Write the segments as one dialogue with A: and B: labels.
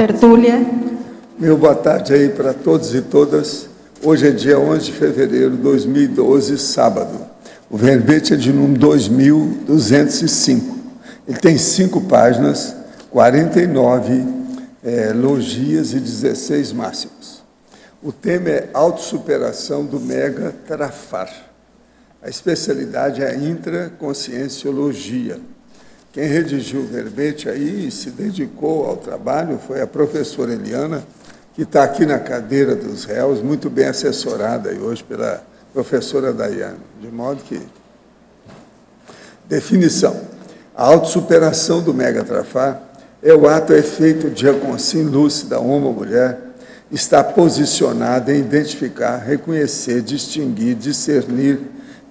A: tertúlia.
B: Meu boa tarde aí para todos e todas. Hoje é dia 11 de fevereiro de 2012, sábado. O verbete é de número 2205. Ele tem 5 páginas, 49 logias e 16 máximos. O tema é autossuperação do Mega Trafar. A especialidade é a intraconscienciologia. Quem redigiu o verbete aí e se dedicou ao trabalho foi a professora Eliana, que está aqui na cadeira dos réus, muito bem assessorada aí hoje pela professora Daiane. De modo que... Definição. A autossuperação do Mega Trafar é o ato efeito de a consciência lúcida, homem ou mulher, está posicionada em identificar, reconhecer, distinguir, discernir,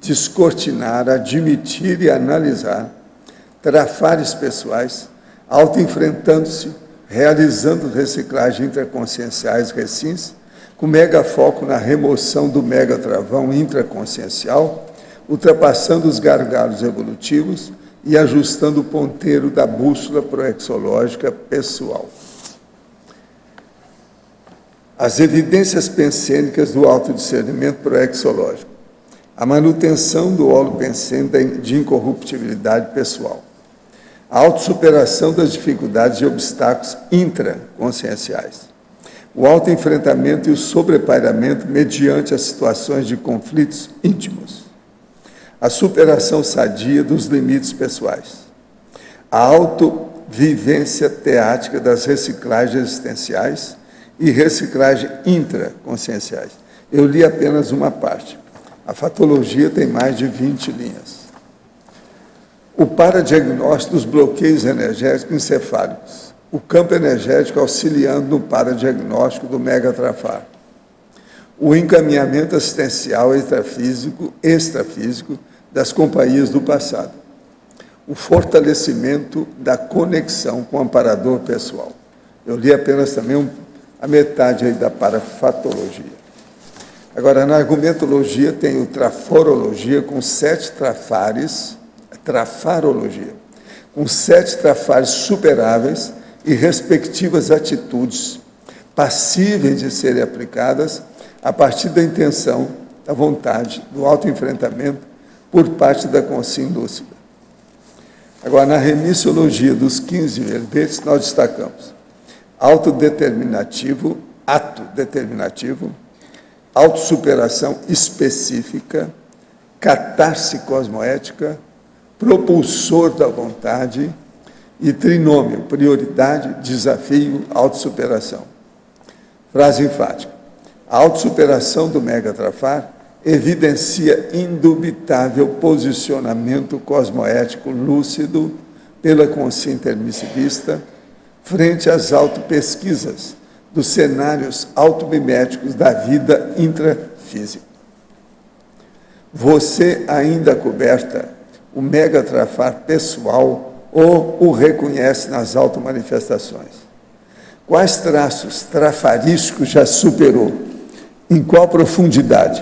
B: descortinar, admitir e analisar trafares pessoais, auto-enfrentando-se, realizando reciclagem intraconscienciais recins, com mega foco na remoção do mega travão intraconsciencial, ultrapassando os gargalos evolutivos e ajustando o ponteiro da bússola proexológica pessoal. As evidências pensênicas do autodiscernimento proexológico. A manutenção do holo pensênico de incorruptibilidade pessoal. A autossuperação das dificuldades e obstáculos intraconscienciais. O autoenfrentamento e o sobrepairamento mediante as situações de conflitos íntimos. A superação sadia dos limites pessoais. A autovivência teática das reciclagens existenciais e reciclagem intraconscienciais. Eu li apenas uma parte. A fatologia tem mais de 20 linhas. O paradiagnóstico dos bloqueios energéticos encefálicos. O campo energético auxiliando no paradiagnóstico do megatrafar. O encaminhamento assistencial extrafísico das companhias do passado. O fortalecimento da conexão com o amparador pessoal. Eu li apenas também a metade aí da parafatologia. Agora, na argumentologia, tem o traforologia com 7 trafares, trafarologia, com 7 trafares superáveis e respectivas atitudes passíveis de serem aplicadas a partir da intenção, da vontade, do autoenfrentamento por parte da consciência lúcida. Agora, na remissiologia dos 15 verbetes, nós destacamos autodeterminativo, ato determinativo, autossuperação específica, catarse cosmoética, propulsor da vontade e trinômio, prioridade, desafio, autossuperação. Frase enfática. A autossuperação do Megatrafar evidencia indubitável posicionamento cosmoético lúcido pela consciência intermissivista frente às autopesquisas dos cenários automiméticos da vida intrafísica. Você ainda coberta o megatrafar pessoal ou o reconhece nas automanifestações? Quais traços trafarísticos já superou? Em qual profundidade?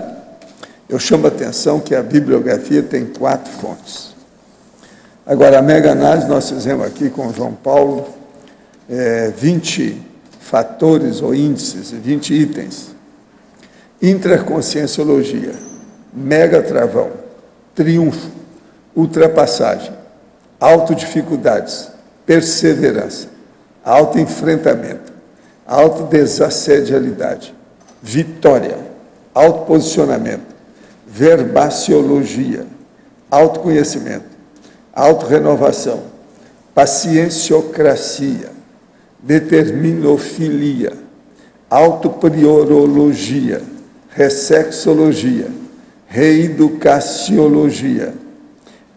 B: Eu chamo a atenção que a bibliografia tem 4 fontes. Agora, a mega-análise nós fizemos aqui com o João Paulo, 20 fatores ou índices, 20 itens. Intraconscienciologia, megatravão, triunfo, ultrapassagem, autodificuldades, perseverança, autoenfrentamento, autodesassedialidade, vitória, autoposicionamento, verbaciologia, autoconhecimento, autorrenovação, pacienciocracia, determinofilia, autopriorologia, ressexologia, reeducaciologia,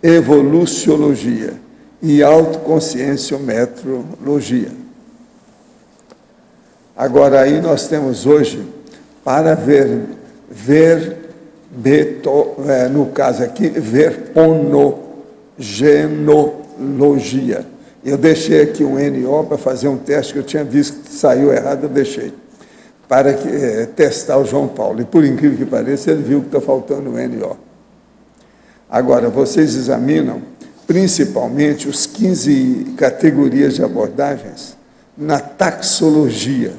B: evoluciologia e autoconscienciometrologia. Agora, aí nós temos hoje, para no caso aqui, verponogenologia. Eu deixei aqui um NO para fazer um teste que eu tinha visto que saiu errado, eu deixei, para testar o João Paulo. E, por incrível que pareça, ele viu que está faltando o NO. Agora, vocês examinam, principalmente, os 15 categorias de abordagens na taxologia.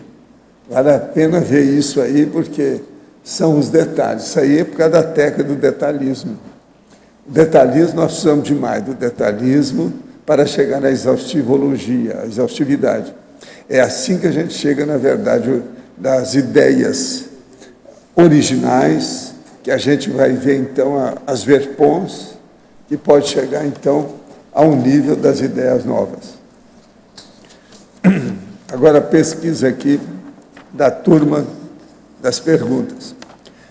B: Vale a pena ver isso aí, porque são os detalhes. Isso aí é por causa da técnica do detalhismo. O detalhismo, nós precisamos demais do detalhismo para chegar na exaustivologia, a exaustividade. É assim que a gente chega, na verdade, das ideias originais, que a gente vai ver, então, as verpons, que pode chegar, então, a um nível das ideias novas. Agora, a pesquisa aqui da turma das perguntas.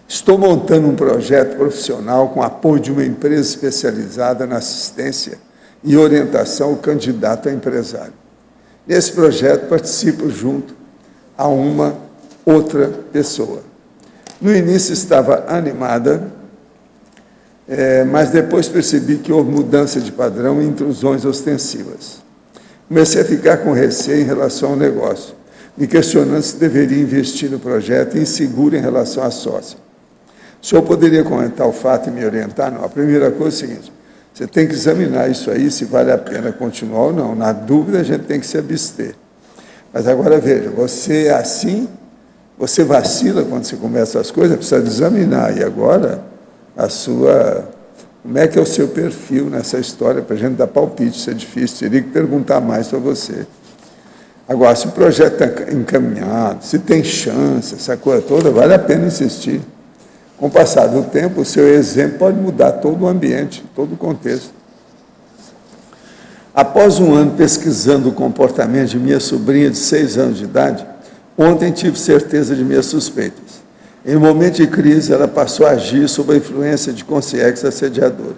B: Estou montando um projeto profissional com apoio de uma empresa especializada na assistência e orientação ao candidato a empresário. Nesse projeto, participo junto a uma outra pessoa. No início estava animada, mas depois percebi que houve mudança de padrão e intrusões ostensivas. Comecei a ficar com receio em relação ao negócio, me questionando se deveria investir no projeto e inseguro em relação à sócia. O senhor poderia comentar o fato e me orientar? Não. A primeira coisa é o seguinte: você tem que examinar isso aí, se vale a pena continuar ou não. Na dúvida, a gente tem que se abster. Mas agora, veja, você é assim, você vacila quando você começa as coisas, precisa examinar. E agora, como é que é o seu perfil nessa história, para a gente dar palpite? Isso é difícil, teria que perguntar mais para você. Agora, se o projeto está encaminhado, se tem chance, essa coisa toda, vale a pena insistir. Com o passar do tempo, o seu exemplo pode mudar todo o ambiente, todo o contexto. Após um ano pesquisando o comportamento de minha sobrinha de 6 anos de idade, ontem tive certeza de minhas suspeitas. Em um momento de crise, ela passou a agir sob a influência de consciência assediadora.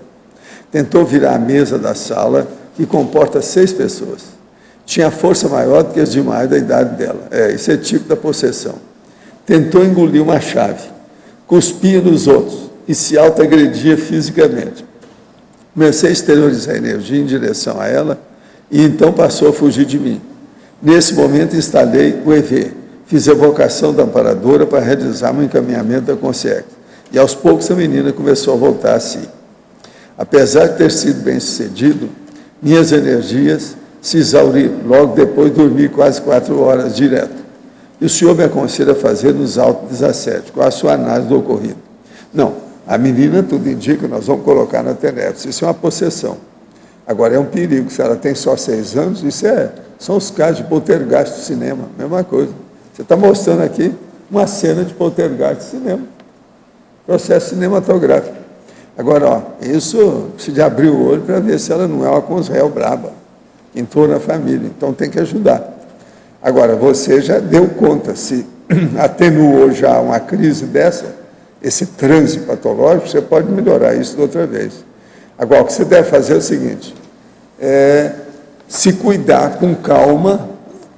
B: Tentou virar a mesa da sala, que comporta 6 pessoas. Tinha força maior do que as demais da idade dela. Isso é tipo da possessão. Tentou engolir uma chave. Cuspia nos outros e se autoagredia fisicamente. Comecei a exteriorizar a energia em direção a ela e então passou a fugir de mim. Nesse momento, instalei o EV. Fiz a evocação da amparadora para realizar um encaminhamento da consciência. E, aos poucos, a menina começou a voltar a si. Apesar de ter sido bem-sucedido, minhas energias se exauriram. Logo depois, dormi quase 4 horas direto. E o senhor me aconselha a fazer nos autodesassédios. Qual a sua análise do ocorrido? Não, a menina, tudo indica, nós vamos colocar na TENEPS. Isso é uma possessão. Agora, é um perigo. Se ela tem só 6 anos, são os casos de poltergeist do cinema, mesma coisa. Você está mostrando aqui uma cena de poltergeist de cinema. Processo cinematográfico. Agora, isso precisa de abrir o olho para ver se ela não é uma consréu braba, que entrou na família. Então, tem que ajudar. Agora, você já deu conta, se atenuou já uma crise dessa, esse transe patológico, você pode melhorar isso de outra vez. Agora, o que você deve fazer é o seguinte, se cuidar com calma,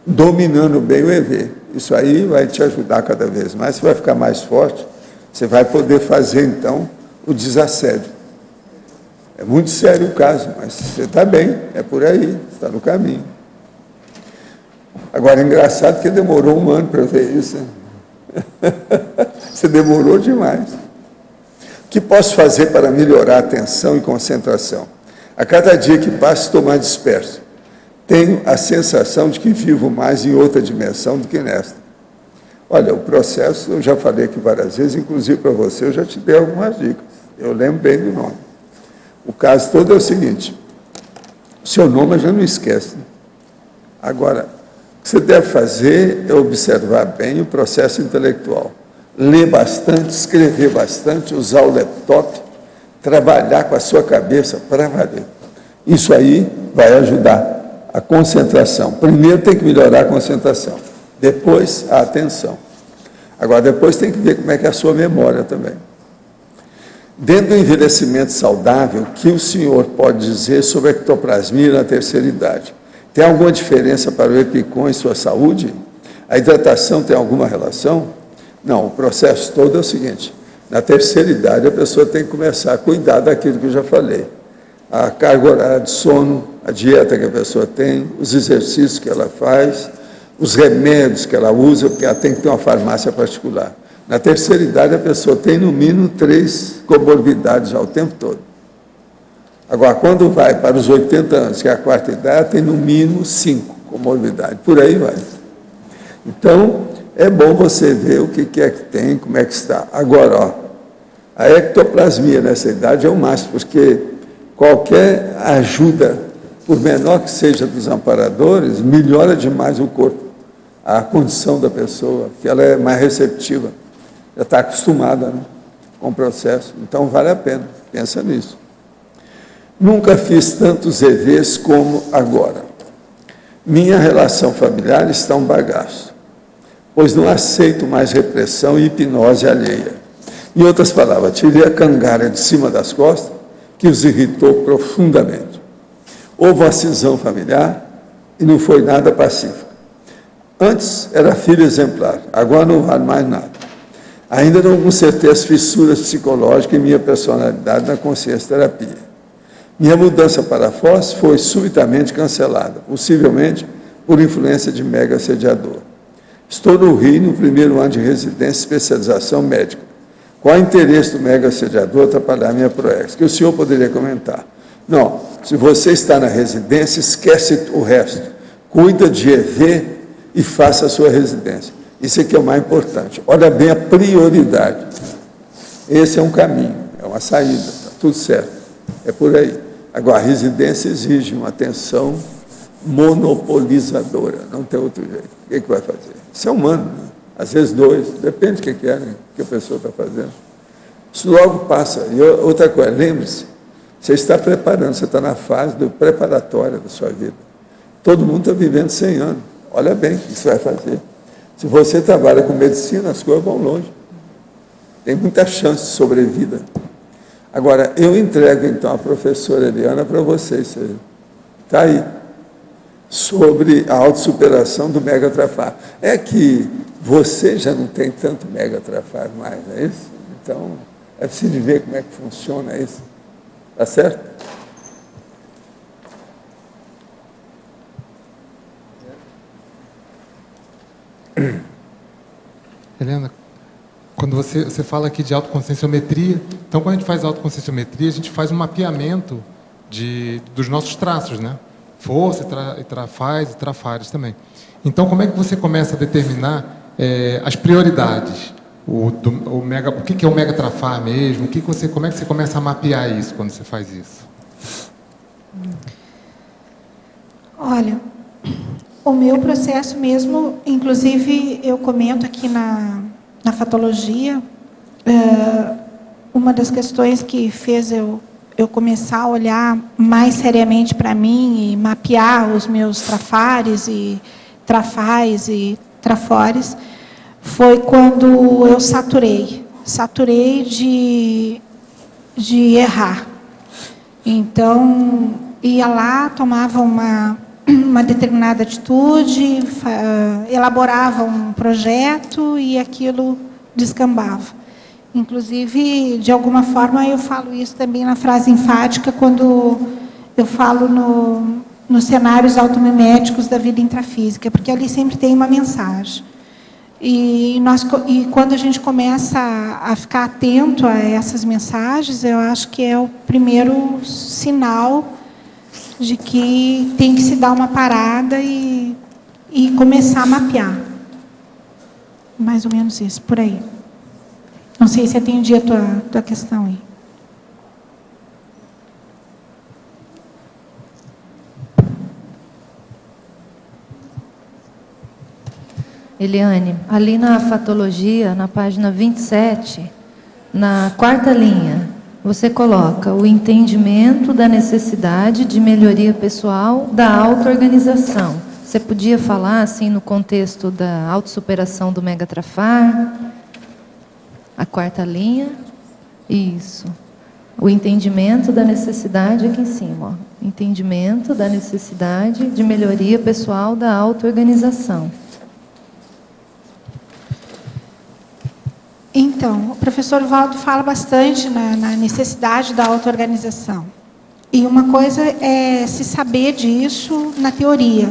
B: dominando bem o EV. Isso aí vai te ajudar cada vez mais, você vai ficar mais forte, você vai poder fazer, então, o desassédio. É muito sério o caso, mas você está bem, é por aí, está no caminho. Agora, é engraçado que demorou 1 ano para ver isso. Você demorou demais. O que posso fazer para melhorar a atenção e concentração? A cada dia que passa, estou mais disperso. Tenho a sensação de que vivo mais em outra dimensão do que nesta. Olha, o processo, eu já falei aqui várias vezes, inclusive para você, eu já te dei algumas dicas. Eu lembro bem do nome. O caso todo é o seguinte, o seu nome já não esquece. Né? Agora, o que você deve fazer é observar bem o processo intelectual. Ler bastante, escrever bastante, usar o laptop, trabalhar com a sua cabeça para valer. Isso aí vai ajudar a concentração. Primeiro tem que melhorar a concentração, depois a atenção. Agora, depois tem que ver como é que é a sua memória também. Dentro do envelhecimento saudável, o que o senhor pode dizer sobre a ectoplasmia na terceira idade? Tem alguma diferença para o EPICOM em sua saúde? A hidratação tem alguma relação? Não, o processo todo é o seguinte, na terceira idade a pessoa tem que começar a cuidar daquilo que eu já falei. A carga horária de sono, a dieta que a pessoa tem, os exercícios que ela faz, os remédios que ela usa, porque ela tem que ter uma farmácia particular. Na terceira idade a pessoa tem no mínimo 3 comorbidades já o tempo todo. Agora, quando vai para os 80 anos, que é a 4ª idade, tem no mínimo 5 comorbidade, por aí vai. Então, é bom você ver o que é que tem, como é que está. Agora, ó, a ectoplasmia nessa idade é o máximo, porque qualquer ajuda, por menor que seja dos amparadores, melhora demais o corpo, a condição da pessoa, que ela é mais receptiva, já está acostumada, né, com o processo. Então, vale a pena, pensa nisso. Nunca fiz tantos EVs como agora. Minha relação familiar está um bagaço, pois não aceito mais repressão e hipnose alheia. Em outras palavras, tirei a cangalha de cima das costas, que os irritou profundamente. Houve uma cisão familiar e não foi nada pacífica. Antes era filho exemplar, agora não vale mais nada. Ainda não consertei as fissuras psicológicas em minha personalidade na consciência terapia. Minha mudança para Foz foi subitamente cancelada, possivelmente por influência de mega assediador. Estou no Rio, no primeiro ano de residência e especialização médica. Qual o interesse do mega assediador atrapalhar minha proex? Que o senhor poderia comentar. Não, se você está na residência, esquece o resto. Cuida de EV e faça a sua residência. Isso aqui é o mais importante. Olha bem a prioridade. Esse é um caminho, é uma saída, está tudo certo. É por aí. Agora, a residência exige uma atenção monopolizadora, não tem outro jeito. O que vai fazer? Isso é humano, né? Às vezes dois, depende do que é, né? O que a pessoa está fazendo. Isso logo passa. E outra coisa, lembre-se, você está preparando, você está na fase preparatória da sua vida. Todo mundo está vivendo 100 anos. Olha bem o que isso vai fazer. Se você trabalha com medicina, as coisas vão longe. Tem muita chance de sobrevida. Agora, eu entrego, então, a professora Eliana para vocês. Está aí. Sobre a autossuperação do mega trafar. É que você já não tem tanto mega trafar mais, não é isso? Então, é preciso ver como é que funciona isso. Está certo?
A: Helena, quando você fala aqui de autoconscienciometria, então quando a gente faz autoconscienciometria, a gente faz um mapeamento dos nossos traços, né? Força, trafaz e trafares também. Então, como é que você começa a determinar as prioridades? O que é o mega trafar mesmo? Como é que você começa a mapear isso quando você faz isso?
C: Olha, o meu processo mesmo, inclusive eu comento aqui na fatologia, uma das questões que fez eu começar a olhar mais seriamente para mim e mapear os meus trafares e trafais e trafores, foi quando eu saturei de errar. Então, ia lá, tomava uma determinada atitude, elaborava um projeto e aquilo descambava. Inclusive, de alguma forma, eu falo isso também na frase enfática, quando eu falo nos cenários automiméticos da vida intrafísica, porque ali sempre tem uma mensagem. E quando a gente começa a ficar atento a essas mensagens, eu acho que é o primeiro sinal de que tem que se dar uma parada e começar a mapear. Mais ou menos isso, por aí. Não sei se atendi a tua questão aí.
D: Eliane, ali na fatologia, na página 27, na quarta linha, você coloca o entendimento da necessidade de melhoria pessoal da auto-organização. Você podia falar, assim, no contexto da autossuperação do megatrafar? A quarta linha, isso. O entendimento da necessidade aqui em cima, ó. Entendimento da necessidade de melhoria pessoal da auto-organização.
C: Então, o professor Valdo fala bastante na necessidade da auto-organização. E uma coisa é se saber disso na teoria.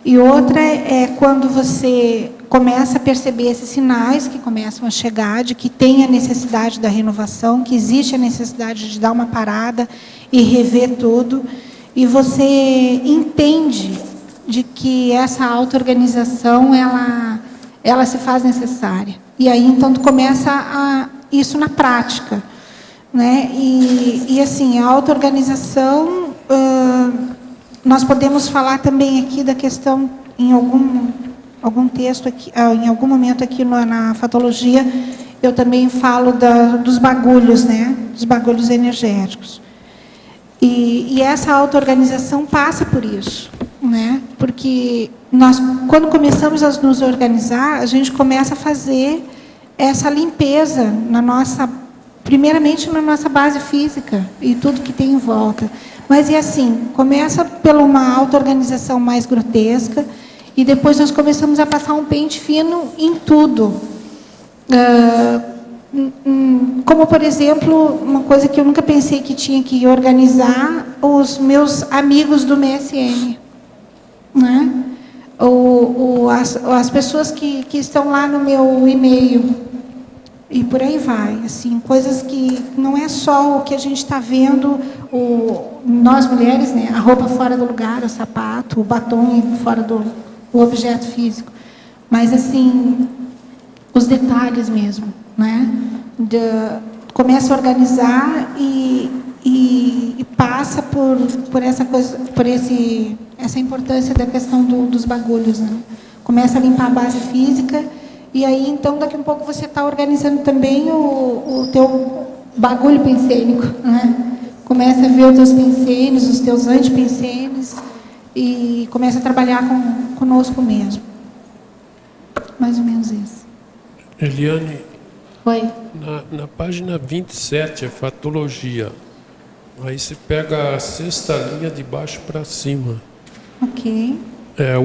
C: E outra é quando você começa a perceber esses sinais que começam a chegar, de que tem a necessidade da renovação, que existe a necessidade de dar uma parada e rever tudo, e você entende de que essa auto-organização, ela se faz necessária. E aí, então, tu começa isso na prática, né? E assim, a auto-organização, nós podemos falar também aqui da questão, em algum texto, aqui, em algum momento aqui na fatologia, eu também falo dos bagulhos, né? Dos bagulhos energéticos. E essa auto-organização passa por isso, né? Porque nós, quando começamos a nos organizar, a gente começa a fazer essa limpeza primeiramente na nossa base física e tudo que tem em volta. Mas é assim, começa por uma auto-organização mais grotesca e depois nós começamos a passar um pente fino em tudo. Como, por exemplo, uma coisa que eu nunca pensei que tinha que organizar, os meus amigos do MSN, né? As pessoas que estão lá no meu e-mail, e por aí vai, assim, coisas que não é só o que a gente está vendo, nós mulheres, né? A roupa fora do lugar, o sapato, o batom fora do objeto físico, mas assim, os detalhes mesmo, né? Começa a organizar e passa por essa coisa, essa importância da questão dos bagulhos, né? Começa a limpar a base física e aí então daqui a um pouco você está organizando também o teu bagulho pensênico, né? Começa a ver os teus pensênios, os teus antipensênios e começa a trabalhar conosco mesmo. Mais ou menos isso.
E: Eliane,
C: Oi.
E: na página 27 é fatologia. Aí você pega a sexta linha de baixo para cima.
C: Ok.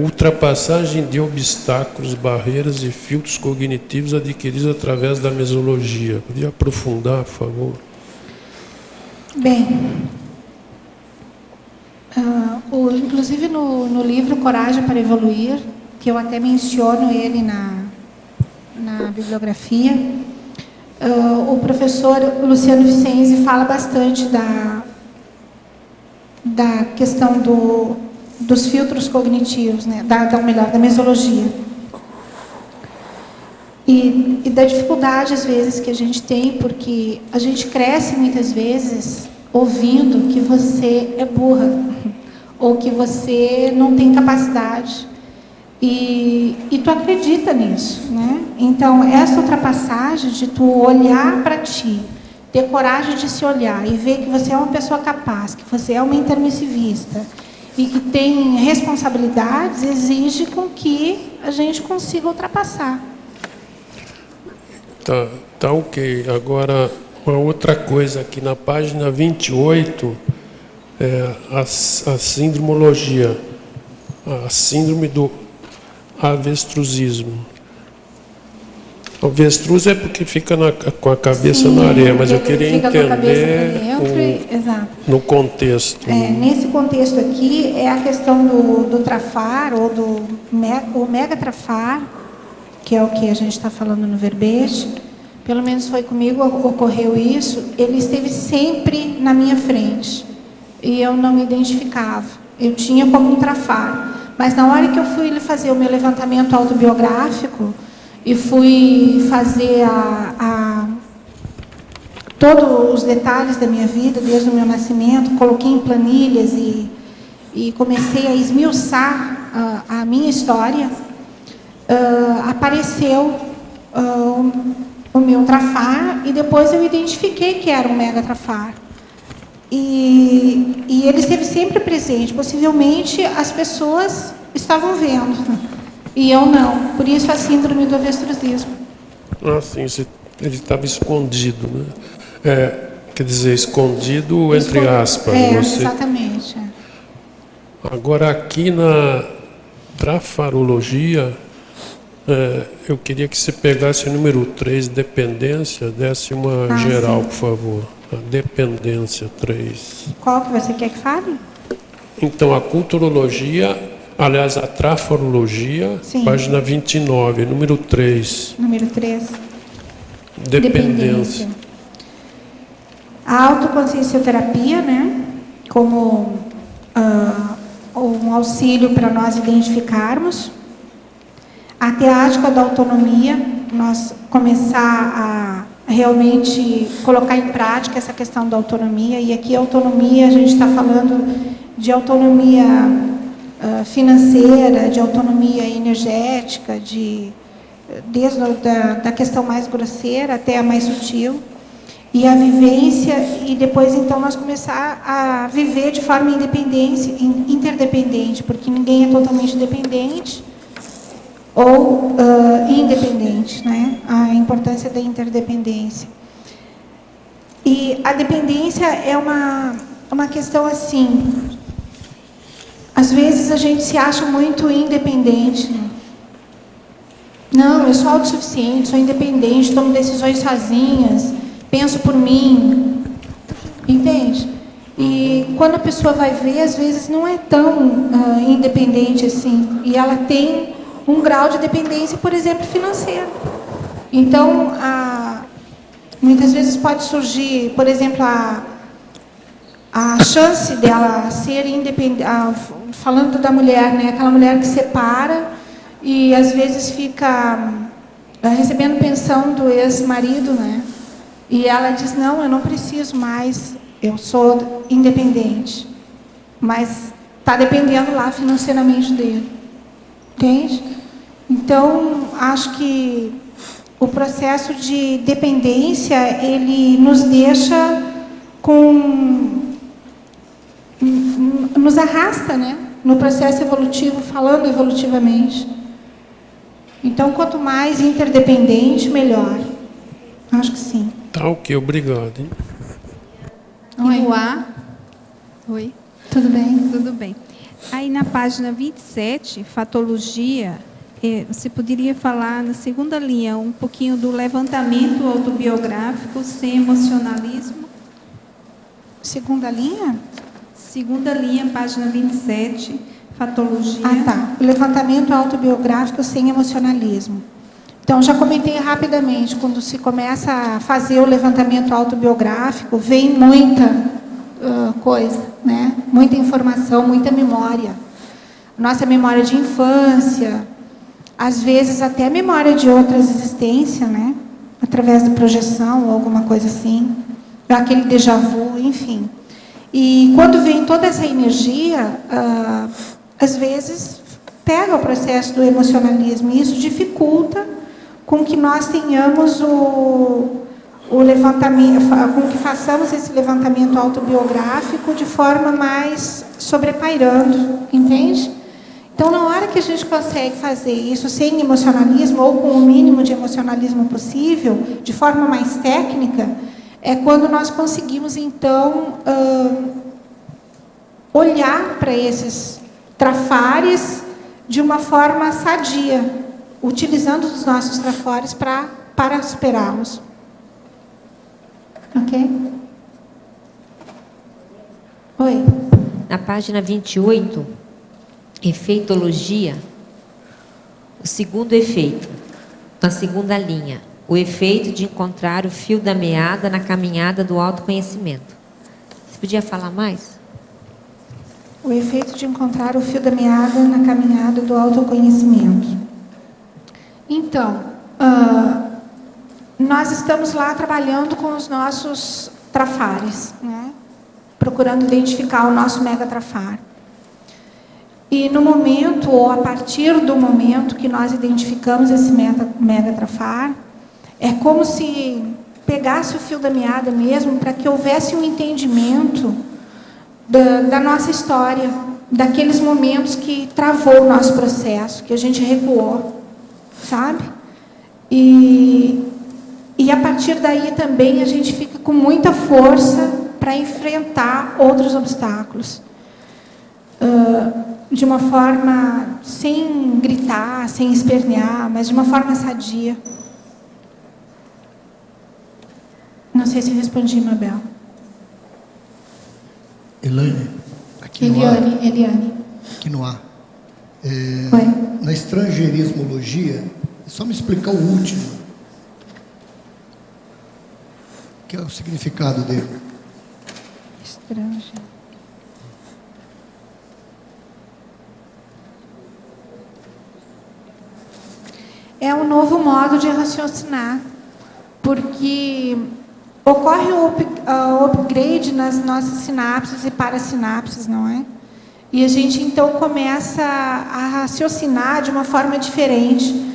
E: Ultrapassagem de obstáculos, barreiras e filtros cognitivos adquiridos através da mesologia. Podia aprofundar, por favor?
C: Bem, inclusive no livro Coragem para Evoluir, que eu até menciono ele na bibliografia, o professor Luciano Vicenzi fala bastante da questão dos filtros cognitivos, né? da mesologia. E da dificuldade, às vezes, que a gente tem, porque a gente cresce, muitas vezes, ouvindo que você é burra, ou que você não tem capacidade. E tu acredita nisso, né? Então, essa ultrapassagem de tu olhar para ti, ter coragem de se olhar e ver que você é uma pessoa capaz, que você é uma intermissivista e que tem responsabilidades, exige com que a gente consiga ultrapassar.
E: Tá ok. Agora, uma outra coisa aqui na página 28, a síndromologia, a síndrome do avestruzismo. O avestruz é porque fica com a cabeça na areia, mas eu queria entender no contexto.
C: Nesse contexto aqui, é a questão do trafar, ou do megatrafar, que é o que a gente está falando no verbete. Pelo menos foi comigo, ocorreu isso. Ele esteve sempre na minha frente e eu não me identificava. Eu tinha como um trafar. Mas na hora que eu fui fazer o meu levantamento autobiográfico e fui fazer todos os detalhes da minha vida, desde o meu nascimento, coloquei em planilhas e comecei a esmiuçar a minha história, apareceu o meu trafar e depois eu identifiquei que era um megatrafar. E ele esteve sempre presente. Possivelmente as pessoas estavam vendo e eu não. Por isso a síndrome do avestruzismo.
E: Sim, ele estava escondido, né? Quer dizer, escondido entre aspas.
C: Exatamente.
E: Agora aqui na trafarologia, eu queria que você pegasse o número 3, dependência, desse uma geral, sim, por favor. A dependência 3.
C: Qual que você quer que fale?
E: Então, a culturologia, aliás, a trafarologia, sim, página 29, número 3.
C: Número 3.
E: Dependência.
C: A autoconsciencioterapia, né? Como um auxílio para nós identificarmos. A teática da autonomia, nós começar a realmente colocar em prática essa questão da autonomia. E aqui a autonomia, a gente está falando de autonomia financeira, de autonomia energética, desde da questão mais grosseira até a mais sutil. E a vivência, e depois, então, nós começar a viver de forma interdependente, porque ninguém é totalmente dependente ou independente, né? A importância da interdependência. E a dependência é uma questão assim, às vezes a gente se acha muito independente, né? Não, eu sou autossuficiente, sou independente, tomo decisões sozinhas, penso por mim, entende? E quando a pessoa vai ver, às vezes não é tão independente assim, e ela tem um grau de dependência, por exemplo, financeiro. Então, muitas vezes pode surgir, por exemplo, a chance dela ser independente, falando da mulher, né, aquela mulher que separa e às vezes fica recebendo pensão do ex-marido, né? E ela diz, não, eu não preciso mais, eu sou independente. Mas está dependendo lá financeiramente dele. Entende? Então, acho que o processo de dependência, ele nos deixa nos arrasta, né? No processo evolutivo, falando evolutivamente. Então, quanto mais interdependente, melhor. Acho que sim.
E: Tá, ok, obrigado. Hein?
F: Oi. Oi.
C: Tudo bem?
F: Tudo bem. Aí na página 27, fatologia, você poderia falar na segunda linha um pouquinho do levantamento autobiográfico sem emocionalismo?
C: Segunda linha?
F: Segunda linha, página 27, fatologia.
C: Ah, tá. O levantamento autobiográfico sem emocionalismo. Então, já comentei rapidamente, quando se começa a fazer o levantamento autobiográfico, vem muita coisa, né? Muita informação, muita memória. Nossa memória de infância, às vezes até memória de outras existências, né? Através da projeção ou alguma coisa assim, aquele déjà vu, enfim. E quando vem toda essa energia, às vezes pega o processo do emocionalismo e isso dificulta com que nós tenhamos o levantamento, com que façamos esse levantamento autobiográfico de forma mais sobrepairando, entende? Então, na hora que a gente consegue fazer isso sem emocionalismo ou com o mínimo de emocionalismo possível, de forma mais técnica, é quando nós conseguimos, então, olhar para esses trafares de uma forma sadia, utilizando os nossos trafores para superá-los. Ok? Oi.
G: Na página 28, efeitologia, o segundo efeito, na segunda linha, o efeito de encontrar o fio da meada na caminhada do autoconhecimento. Você podia falar mais?
C: O efeito de encontrar o fio da meada na caminhada do autoconhecimento. Então, nós estamos lá trabalhando com os nossos trafares, né? Procurando identificar o nosso mega trafar. E no momento, ou a partir do momento que nós identificamos esse mega trafar, é como se pegasse o fio da meada mesmo, para que houvesse um entendimento da nossa história, daqueles momentos que travou o nosso processo, que a gente recuou, sabe? E a partir daí também a gente fica com muita força para enfrentar outros obstáculos. De uma forma sem gritar, sem espernear, mas de uma forma sadia. Não sei se respondi, Mabel.
H: Elaine, aqui no ar.
C: Eliane.
H: Aqui no ar.
C: Oi.
H: Na estrangeirismologia, é só me explicar o último. Que é o significado dele.
C: Estrangeiro. é um novo modo de raciocinar, porque ocorre o upgrade nas nossas sinapses e parasinapses, não é? E a gente, então, começa a raciocinar de uma forma diferente.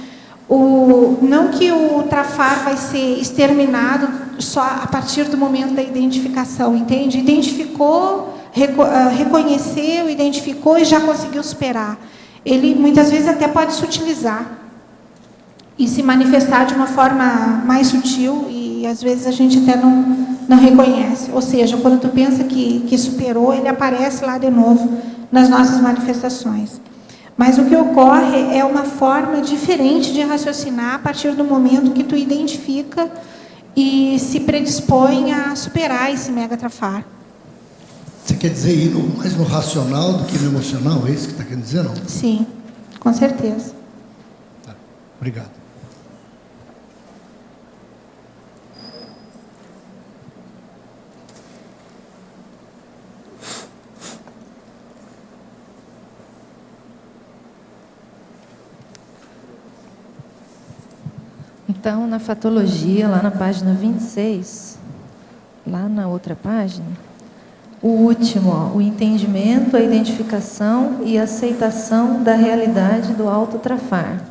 C: Não que o trafar vai ser exterminado só a partir do momento da identificação, entende? Identificou, reconheceu, identificou e já conseguiu superar. Ele, muitas vezes, até pode se utilizar e se manifestar de uma forma mais sutil e, às vezes, a gente até não reconhece. Ou seja, quando tu pensa que superou, ele aparece lá de novo nas nossas manifestações. Mas o que ocorre é uma forma diferente de raciocinar a partir do momento que tu identifica e se predispõe a superar esse megatrafar.
H: Você quer dizer ir mais no racional do que no emocional? É isso que está querendo dizer, não?
C: Sim, com certeza.
H: Tá. Obrigado.
D: Então, na fatologia, lá na página 26, lá na outra página, o último, ó, o entendimento, a identificação e a aceitação da realidade do autotrafar,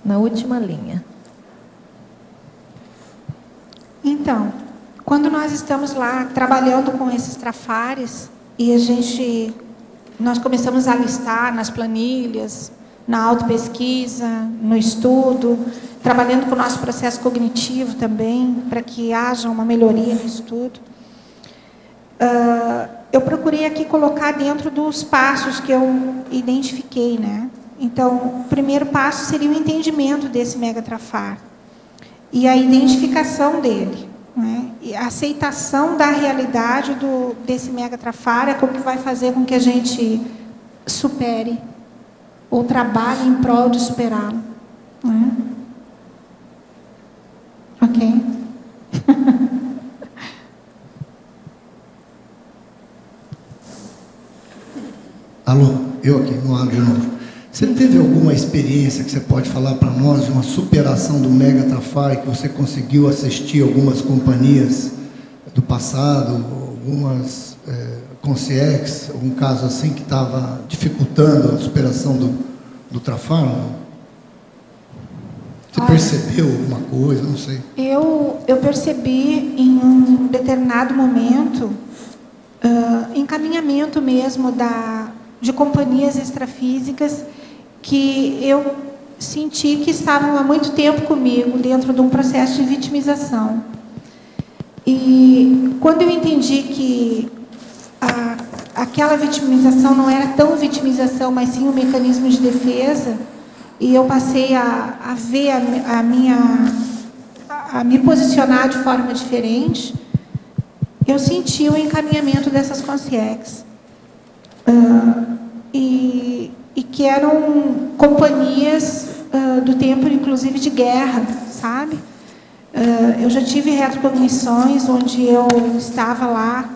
D: na última linha.
C: Então, quando nós estamos lá trabalhando com esses trafares e nós começamos a listar nas planilhas, na autopesquisa, no estudo, trabalhando com o nosso processo cognitivo também, para que haja uma melhoria no estudo. Eu procurei aqui colocar dentro dos passos que eu identifiquei, né? Então, o primeiro passo seria o entendimento desse megatrafar e a identificação dele, né? E a aceitação da realidade desse megatrafar é o que vai fazer com que a gente supere ou trabalhe em prol de superá-lo, né? Ok?
H: Alô, eu aqui, no ar de novo. Você teve alguma experiência que você pode falar para nós de uma superação do megatrafar que você conseguiu assistir algumas companhias do passado, algumas consciex, algum caso assim que estava dificultando a superação do trafar? Você percebeu alguma coisa? Não sei.
C: Eu percebi em um determinado momento encaminhamento mesmo de companhias extrafísicas que eu senti que estavam há muito tempo comigo dentro de um processo de vitimização. E quando eu entendi que aquela vitimização não era tão vitimização, mas sim um mecanismo de defesa, e eu passei a ver a me posicionar de forma diferente, eu senti o encaminhamento dessas consciex. E que eram companhias do tempo, inclusive, de guerra, sabe? Eu já tive retrocognições onde eu estava lá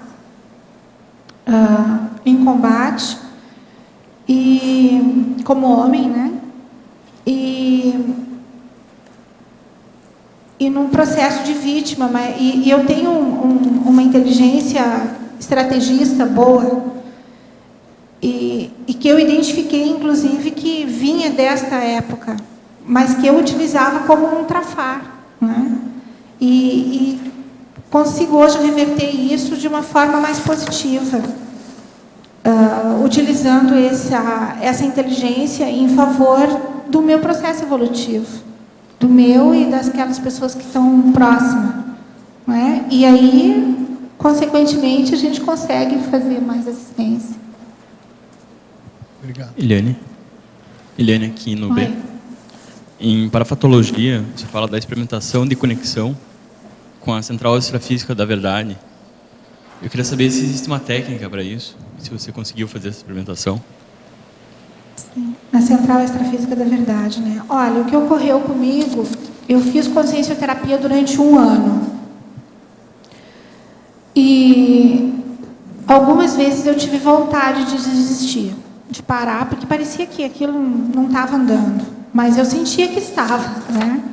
C: em combate, e como homem, né? E num processo de vítima, e eu tenho uma inteligência estrategista boa, e que eu identifiquei, inclusive, que vinha desta época, mas que eu utilizava como um trafar, né? E consigo hoje reverter isso de uma forma mais positiva, utilizando essa inteligência em favor do meu processo evolutivo, do meu e daquelas pessoas que estão próximas, né? E aí, consequentemente, a gente consegue fazer mais assistência.
H: Obrigado.
I: Eliane aqui no B. Em parafatologia, você fala da experimentação de conexão com a central extrafísica da verdade. Eu queria saber se existe uma técnica para isso, se você conseguiu fazer essa experimentação.
C: Sim, na central extrafísica da verdade, né? Olha, o que ocorreu comigo, eu fiz consciencioterapia durante 1 ano. E algumas vezes eu tive vontade de desistir, de parar, porque parecia que aquilo não estava andando. mas eu sentia que estava, né?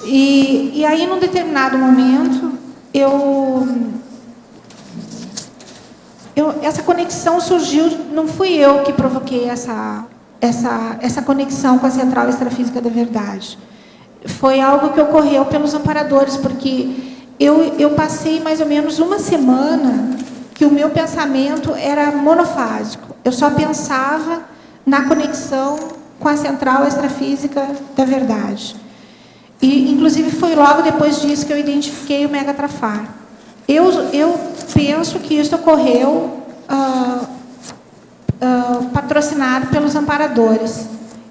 C: E aí, num determinado momento, essa conexão surgiu, não fui eu que provoquei essa conexão com a Central Extrafísica da Verdade. Foi algo que ocorreu pelos amparadores, porque eu passei mais ou menos uma semana que o meu pensamento era monofásico. Eu só pensava na conexão com a Central Extrafísica da Verdade. E, inclusive, foi logo depois disso que eu identifiquei o Megatrafar. Eu penso que isso ocorreu patrocinado pelos amparadores.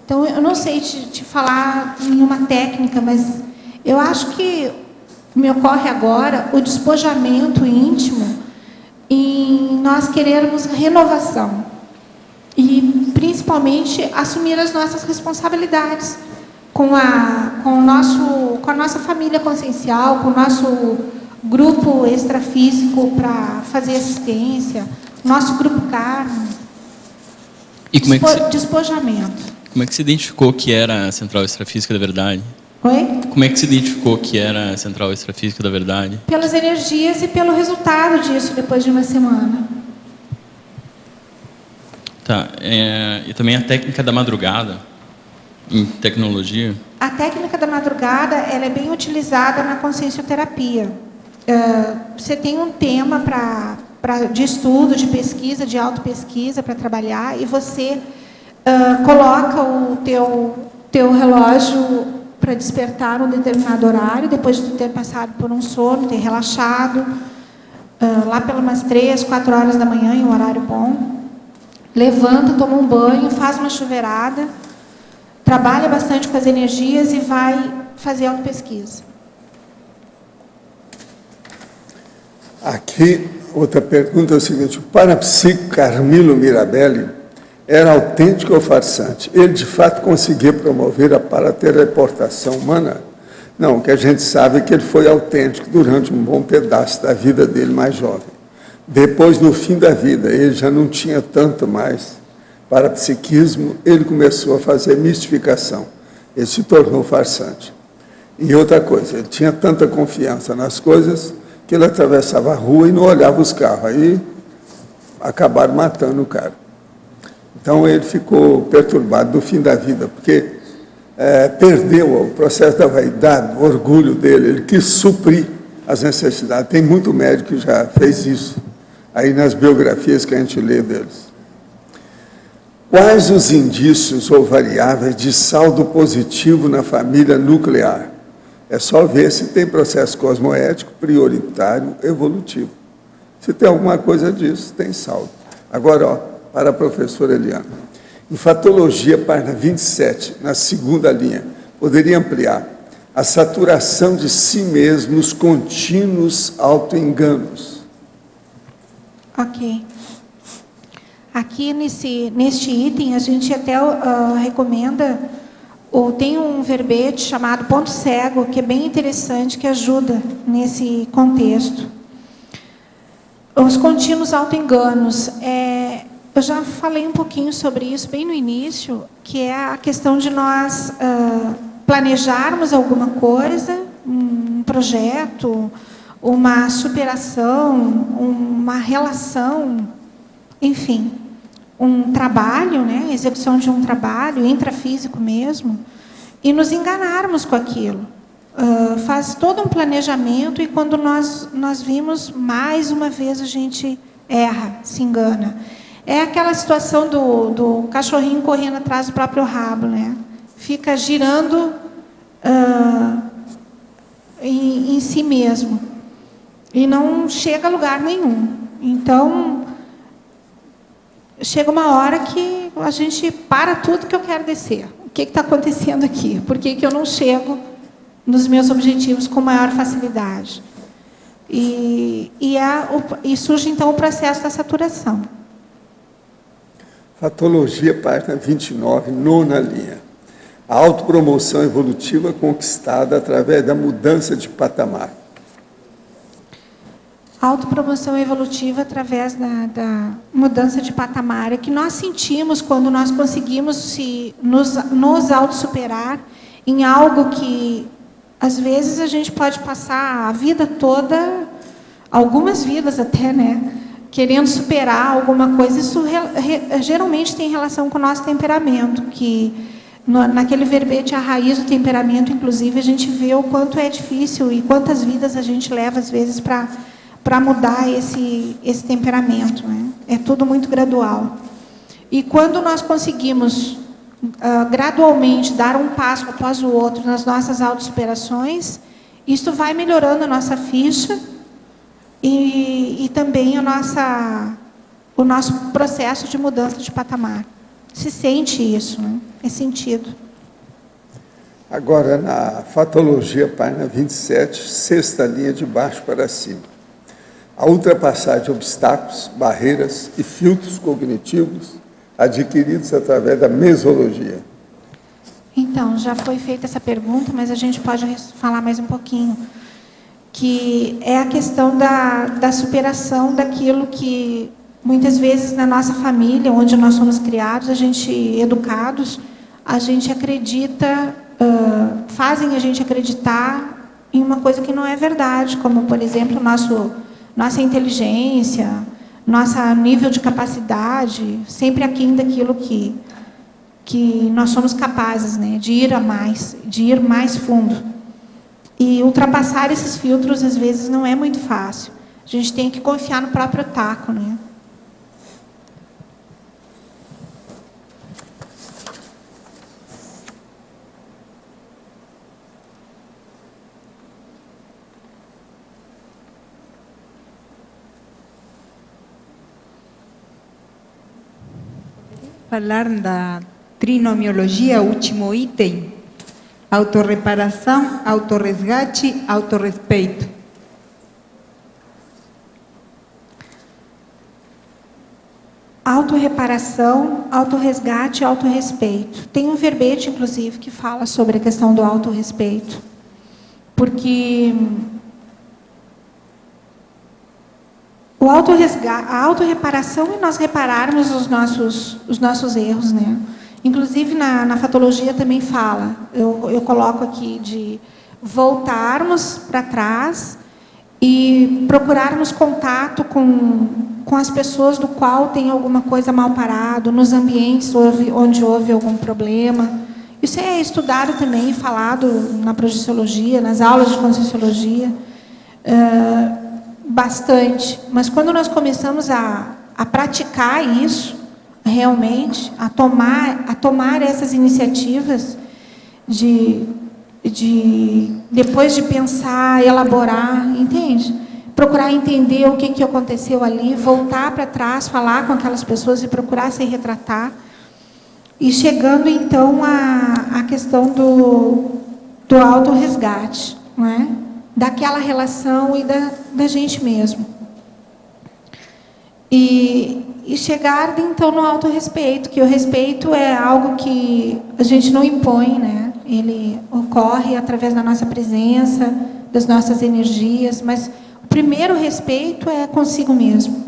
C: Então, eu não sei te falar nenhuma técnica, mas eu acho que me ocorre agora o despojamento íntimo em nós querermos renovação. E, principalmente, assumir as nossas responsabilidades com a nossa família consciencial, com o nosso grupo extrafísico para fazer assistência, nosso grupo Karma.
I: E como
C: despojamento.
I: Como é que se identificou que era a Central Extrafísica da Verdade?
C: Oi?
I: Como é que se identificou que era a Central Extrafísica da Verdade?
C: Pelas energias e pelo resultado disso depois de uma semana.
I: Tá. E também a técnica da madrugada, em tecnologia?
C: A técnica da madrugada ela é bem utilizada na consciencioterapia. Você tem um tema de estudo, de pesquisa, de autopesquisa para trabalhar, e você coloca o teu relógio para despertar um determinado horário, depois de ter passado por um sono, ter relaxado, lá pelas umas 3, 4 horas da manhã, em um horário bom. Levanta, toma um banho, faz uma chuveirada, trabalha bastante com as energias e vai fazer autopesquisa.
B: Aqui, outra pergunta é o seguinte: o parapsíquico Carmilo Mirabelli era autêntico ou farsante? Ele, de fato, conseguia promover a parateleportação humana? Não, o que a gente sabe é que ele foi autêntico durante um bom pedaço da vida dele mais jovem. Depois, no fim da vida, ele já não tinha tanto mais parapsiquismo, ele começou a fazer mistificação. Ele se tornou farsante. E outra coisa, ele tinha tanta confiança nas coisas que ele atravessava a rua e não olhava os carros. Aí acabaram matando o cara. Então ele ficou perturbado no fim da vida, porque perdeu o processo da vaidade, o orgulho dele. Ele quis suprir as necessidades. Tem muito médico que já fez isso, aí nas biografias que a gente lê deles. Quais os indícios ou variáveis de saldo positivo na família nuclear? É só ver se tem processo cosmoético, prioritário, evolutivo. Se tem alguma coisa disso, tem saldo. Agora, para a professora Eliana. Em Fatologia, página 27, na segunda linha, poderia ampliar a saturação de si mesmos, contínuos autoenganos.
C: Ok. Aqui, neste item, a gente até recomenda, ou tem um verbete chamado ponto cego, que é bem interessante, que ajuda nesse contexto. Os contínuos autoenganos. Eu já falei um pouquinho sobre isso bem no início, que é a questão de nós planejarmos alguma coisa, um projeto, uma superação, uma relação, enfim, um trabalho, né, a execução de um trabalho intrafísico mesmo, e nos enganarmos com aquilo. Faz todo um planejamento e quando nós vimos, mais uma vez a gente erra, se engana. É aquela situação do cachorrinho correndo atrás do próprio rabo, né? Fica girando em si mesmo e não chega a lugar nenhum. Então, chega uma hora que a gente para tudo que eu quero descer. O que está acontecendo aqui? Por que eu não chego nos meus objetivos com maior facilidade? E surge, então, o processo da saturação.
B: Fatologia, página 29, nona linha. A autopromoção evolutiva conquistada através da mudança de patamar.
C: Autopromoção evolutiva através da mudança de patamar, é que nós sentimos quando nós conseguimos nos autossuperar em algo que, às vezes, a gente pode passar a vida toda, algumas vidas até, né, querendo superar alguma coisa. Isso geralmente tem relação com o nosso temperamento, que naquele verbete A Raiz do Temperamento, inclusive, a gente vê o quanto é difícil e quantas vidas a gente leva, às vezes, para mudar esse temperamento, né? É tudo muito gradual. E quando nós conseguimos gradualmente dar um passo após o outro nas nossas autossuperações, isso vai melhorando a nossa ficha e também o nosso processo de mudança de patamar. Se sente isso, né? É sentido.
B: Agora, na fatologia, página 27, sexta linha de baixo para cima. A ultrapassagem de obstáculos, barreiras e filtros cognitivos adquiridos através da mesologia.
C: Então, já foi feita essa pergunta, mas a gente pode falar mais um pouquinho, que é a questão da superação daquilo que, muitas vezes, na nossa família, onde nós somos criados, educados, a gente acredita, fazem a gente acreditar em uma coisa que não é verdade, como, por exemplo, nossa inteligência, nosso nível de capacidade, sempre aquém daquilo que nós somos capazes, né, de ir mais fundo. E ultrapassar esses filtros, às vezes, não é muito fácil. A gente tem que confiar no próprio taco, né?
J: Falar da trinomiologia, último item, autorreparação, autorresgate, autorrespeito.
C: Autorreparação, autorresgate e autorrespeito. Tem um verbete, inclusive, que fala sobre a questão do autorrespeito. Porque a autorreparação é nós repararmos os nossos erros, né? Inclusive, na fatologia também fala, eu coloco aqui, de voltarmos para trás e procurarmos contato com as pessoas do qual tem alguma coisa mal parado, nos ambientes onde houve algum problema. Isso é estudado também, falado na projeciologia, nas aulas de conscienciologia, bastante. Mas quando nós começamos a praticar isso, realmente, a tomar essas iniciativas depois de pensar, elaborar, entende? Procurar entender o que aconteceu ali, voltar para trás, falar com aquelas pessoas e procurar se retratar. E chegando, então, à questão do autorresgate, não é? Daquela relação e da gente mesmo. E chegar, então, no autorrespeito, que o respeito é algo que a gente não impõe, né? Ele ocorre através da nossa presença, das nossas energias, mas o primeiro respeito é consigo mesmo.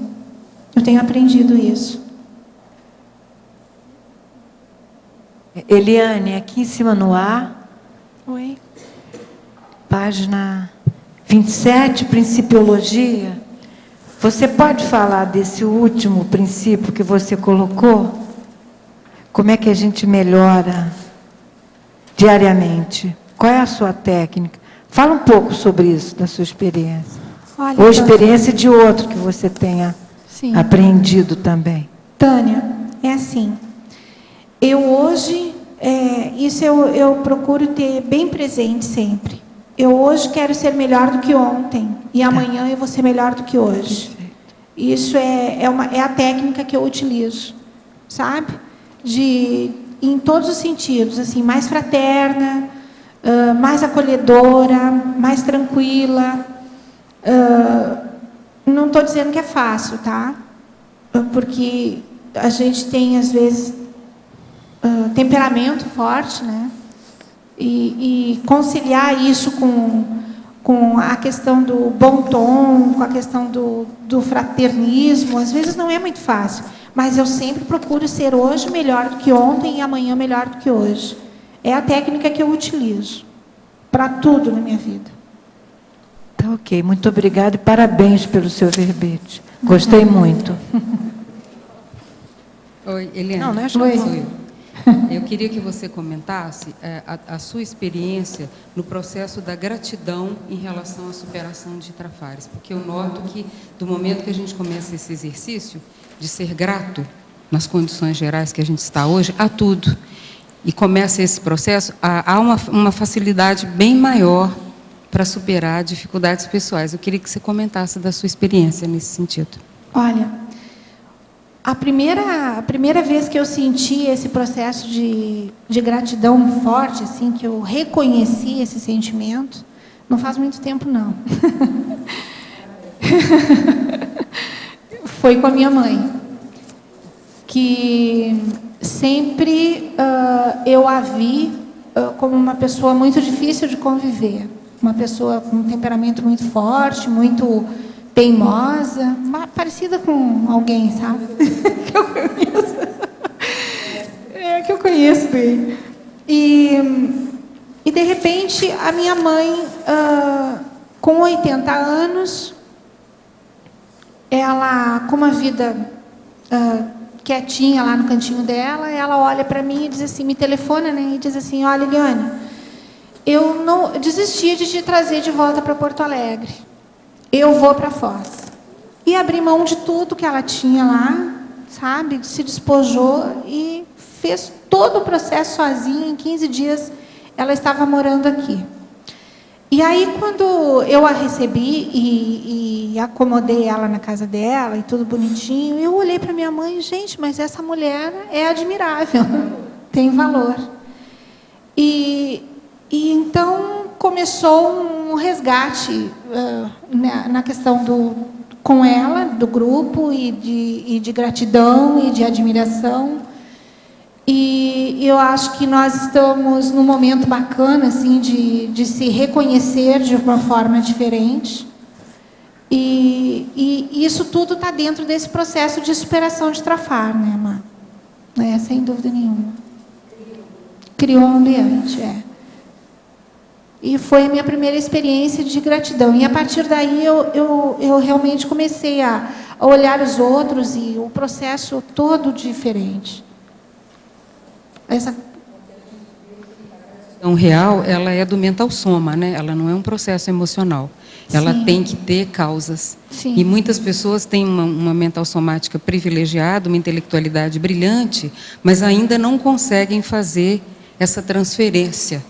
C: Eu tenho aprendido isso.
K: Eliane, aqui em cima no A.
C: Oi.
K: Página 27, Principiologia. Você pode falar desse último princípio que você colocou? Como é que a gente melhora diariamente? Qual é a sua técnica? Fala um pouco sobre isso, da sua experiência.
C: Olha,
K: ou experiência de outro que você tenha aprendido também.
C: Tânia, é assim. Eu hoje, isso eu procuro ter bem presente sempre. Eu hoje quero ser melhor do que ontem. E amanhã eu vou ser melhor do que hoje. Perfeito. Isso é a técnica que eu utilizo. Sabe? Em todos os sentidos. Assim, mais fraterna, mais acolhedora, mais tranquila. Não estou dizendo que é fácil, tá? Porque a gente tem, às vezes, temperamento forte, né? E conciliar isso com a questão do bom tom, com a questão do fraternismo. Às vezes não é muito fácil, mas eu sempre procuro ser hoje melhor do que ontem e amanhã melhor do que hoje. É a técnica que eu utilizo para tudo na minha vida.
K: Tá ok, muito obrigada e parabéns pelo seu verbete. Gostei muito.
L: Oi, Eliane.
K: Não é só eu.
L: Eu queria que você comentasse a sua experiência no processo da gratidão em relação à superação de trafares, porque eu noto que, do momento que a gente começa esse exercício de ser grato nas condições gerais que a gente está hoje, a tudo, e começa esse processo, há uma facilidade bem maior para superar dificuldades pessoais. Eu queria que você comentasse da sua experiência nesse sentido.
C: Olha, a primeira vez que eu senti esse processo de gratidão forte, assim, que eu reconheci esse sentimento, não faz muito tempo, não. Foi com a minha mãe, que sempre eu a vi como uma pessoa muito difícil de conviver, uma pessoa com um temperamento muito forte, muito teimosa, parecida com alguém, sabe? Que eu conheço. Que eu conheço bem. E de repente, a minha mãe, com 80 anos, ela, com uma vida quietinha lá no cantinho dela, ela olha para mim e diz assim, me telefona, né? E diz assim, olha, Eliane, eu não desisti de te trazer de volta para Porto Alegre. Eu vou para Foz. E abri mão de tudo que ela tinha lá, sabe? Se despojou e fez todo o processo sozinha. Em 15 dias, ela estava morando aqui. E aí, quando eu a recebi e acomodei ela na casa dela, e tudo bonitinho, eu olhei para minha mãe, gente, mas essa mulher é admirável, tem valor. E então começou um resgate na questão com ela, do grupo, e de gratidão e de admiração. E eu acho que nós estamos num momento bacana, assim, de se reconhecer de uma forma diferente. E isso tudo está dentro desse processo de superação de trafar, né, Má? Sem dúvida nenhuma. Criou um ambiente, E foi a minha primeira experiência de gratidão. E, a partir daí, eu realmente comecei a olhar os outros e o processo todo diferente. Essa
L: gratidão real, ela é do mental soma, né? Ela não é um processo emocional. Ela tem que ter causas.
C: Sim.
L: E muitas pessoas têm uma mental somática privilegiada, uma intelectualidade brilhante, mas ainda não conseguem fazer essa transferência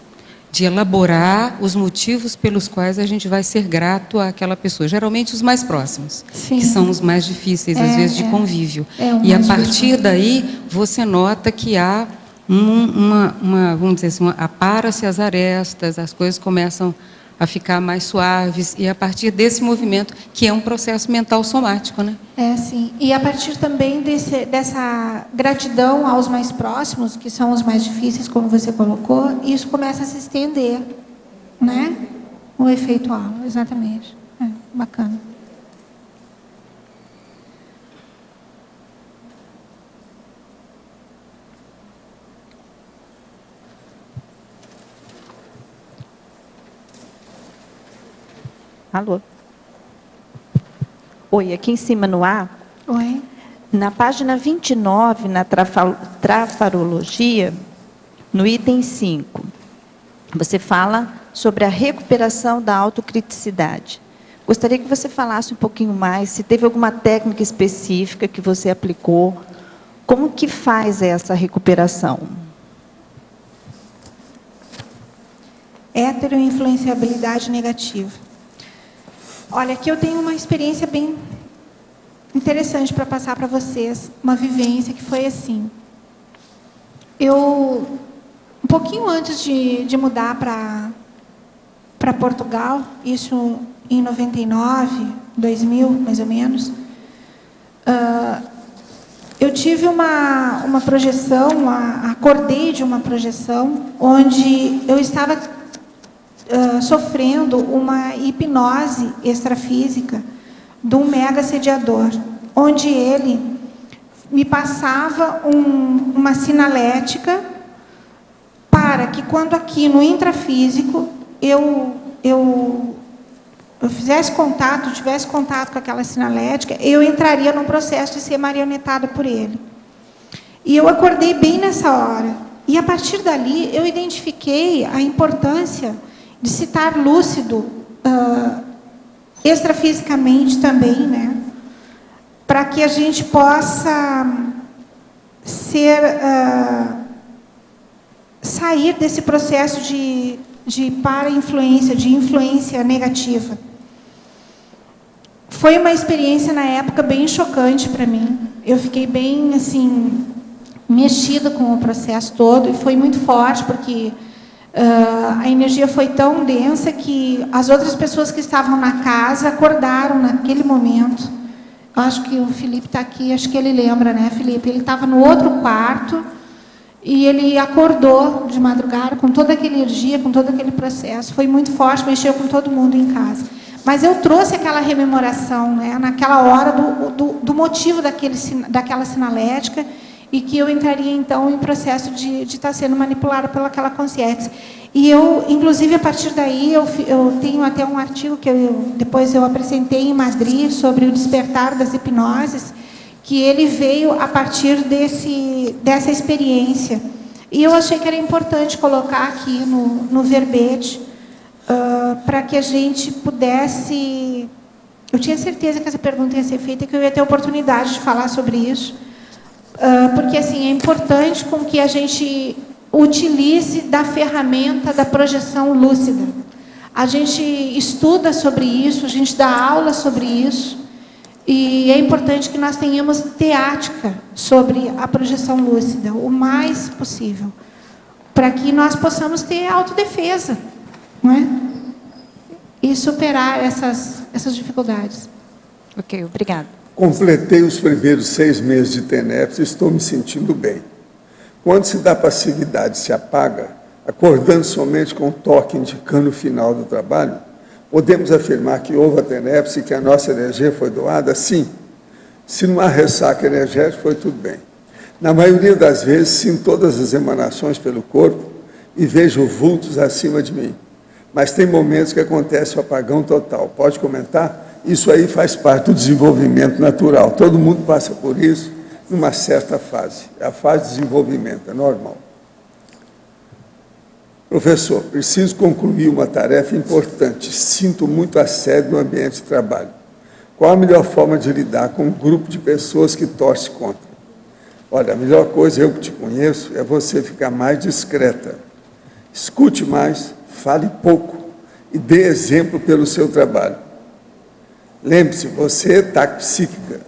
L: de elaborar os motivos pelos quais a gente vai ser grato àquela pessoa. Geralmente os mais próximos,
C: Sim.
L: que são os mais difíceis, às vezes, de convívio. E a partir daí, você nota que há vamos dizer assim, apara-se as arestas, as coisas começam a ficar mais suaves, e a partir desse movimento, que é um processo mental somático, né?
C: Sim. E a partir também dessa gratidão aos mais próximos, que são os mais difíceis, como você colocou, isso começa a se estender, né? O efeito halo, exatamente. Bacana.
M: Alô? Oi, aqui em cima no A.
C: Oi.
M: Na página 29, na trafarologia, no item 5, você fala sobre a recuperação da autocriticidade. Gostaria que você falasse um pouquinho mais, se teve alguma técnica específica que você aplicou, como que faz essa recuperação?
C: Heteroinfluenciabilidade negativa. Olha, aqui eu tenho uma experiência bem interessante para passar para vocês, uma vivência que foi assim. Eu, um pouquinho antes de mudar para Portugal, isso em 99, 2000, mais ou menos, eu tive uma projeção, acordei de uma projeção, onde eu estava sofrendo uma hipnose extrafísica de um mega assediador, onde ele me passava uma sinalética para que, quando aqui no intrafísico eu tivesse contato com aquela sinalética, eu entraria num processo de ser marionetada por ele. E eu acordei bem nessa hora. E, a partir dali, eu identifiquei a importância de se estar lúcido extrafisicamente também, né? Para que a gente possa sair desse processo de para-influência, de influência negativa. Foi uma experiência, na época, bem chocante para mim. Eu fiquei bem, assim, mexida com o processo todo, e foi muito forte, porque a energia foi tão densa que as outras pessoas que estavam na casa acordaram naquele momento. Eu acho que o Felipe está aqui, acho que ele lembra, né, Felipe? Ele estava no outro quarto e ele acordou de madrugada com toda aquela energia, com todo aquele processo. Foi muito forte, mexeu com todo mundo em casa. Mas eu trouxe aquela rememoração, né, naquela hora, do motivo daquela sinalética, e que eu entraria, então, em processo de estar sendo manipulada pelaquela consciência. E eu, inclusive, a partir daí, eu tenho até um artigo que depois eu apresentei em Madrid sobre o despertar das hipnoses, que ele veio a partir dessa experiência. E eu achei que era importante colocar aqui no verbete, para que a gente pudesse... Eu tinha certeza que essa pergunta ia ser feita e que eu ia ter a oportunidade de falar sobre isso, porque, assim, é importante com que a gente utilize da ferramenta da projeção lúcida. A gente estuda sobre isso, a gente dá aula sobre isso, e é importante que nós tenhamos teática sobre a projeção lúcida, o mais possível, para que nós possamos ter autodefesa, não é? E superar essas dificuldades.
M: Ok, obrigada.
B: Completei os primeiros 6 meses de TENEPS e estou me sentindo bem. Quando se dá passividade, se apaga, acordando somente com um toque indicando o final do trabalho, podemos afirmar que houve a TENEPS e que a nossa energia foi doada? Sim. Se não há ressaca energética, foi tudo bem. Na maioria das vezes, sinto todas as emanações pelo corpo e vejo vultos acima de mim. Mas tem momentos que acontece o apagão total. Pode comentar? Isso aí faz parte do desenvolvimento natural. Todo mundo passa por isso numa certa fase. É a fase de desenvolvimento, é normal. Professor, preciso concluir uma tarefa importante. Sinto muito assédio no ambiente de trabalho. Qual a melhor forma de lidar com um grupo de pessoas que torce contra? Olha, a melhor coisa, eu que te conheço, é você ficar mais discreta. Escute mais, fale pouco e dê exemplo pelo seu trabalho. Lembre-se, você é TAC psíquica.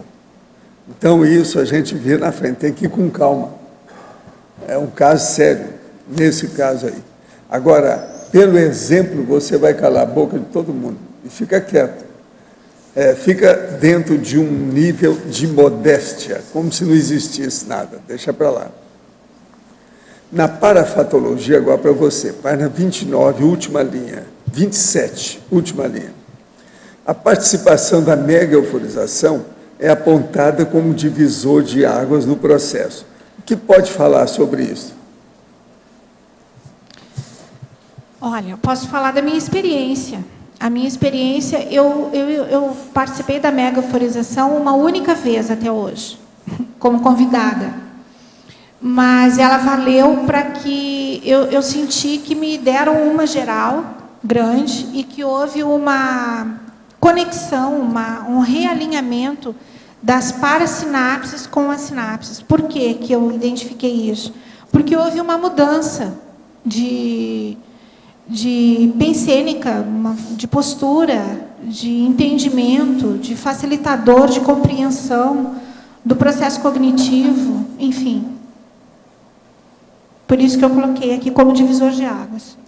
B: Então, isso a gente vê na frente, tem que ir com calma. É um caso sério, nesse caso aí. Agora, pelo exemplo, você vai calar a boca de todo mundo. E fica quieto. Fica dentro de um nível de modéstia, como se não existisse nada. Deixa para lá. Na parafatologia, agora para você, página 29, última linha. 27, última linha. A participação da mega-euforização é apontada como divisor de águas no processo. O que pode falar sobre isso?
C: Olha, eu posso falar da minha experiência. A minha experiência, eu participei da mega-euforização uma única vez até hoje, como convidada. Mas ela valeu para que eu senti que me deram uma geral grande e que houve uma conexão, um realinhamento das parasinapses com as sinapses. Por que que eu identifiquei isso? Porque houve uma mudança de pensênica, de postura, de entendimento, de facilitador, de compreensão do processo cognitivo, enfim. Por isso que eu coloquei aqui como divisor de águas.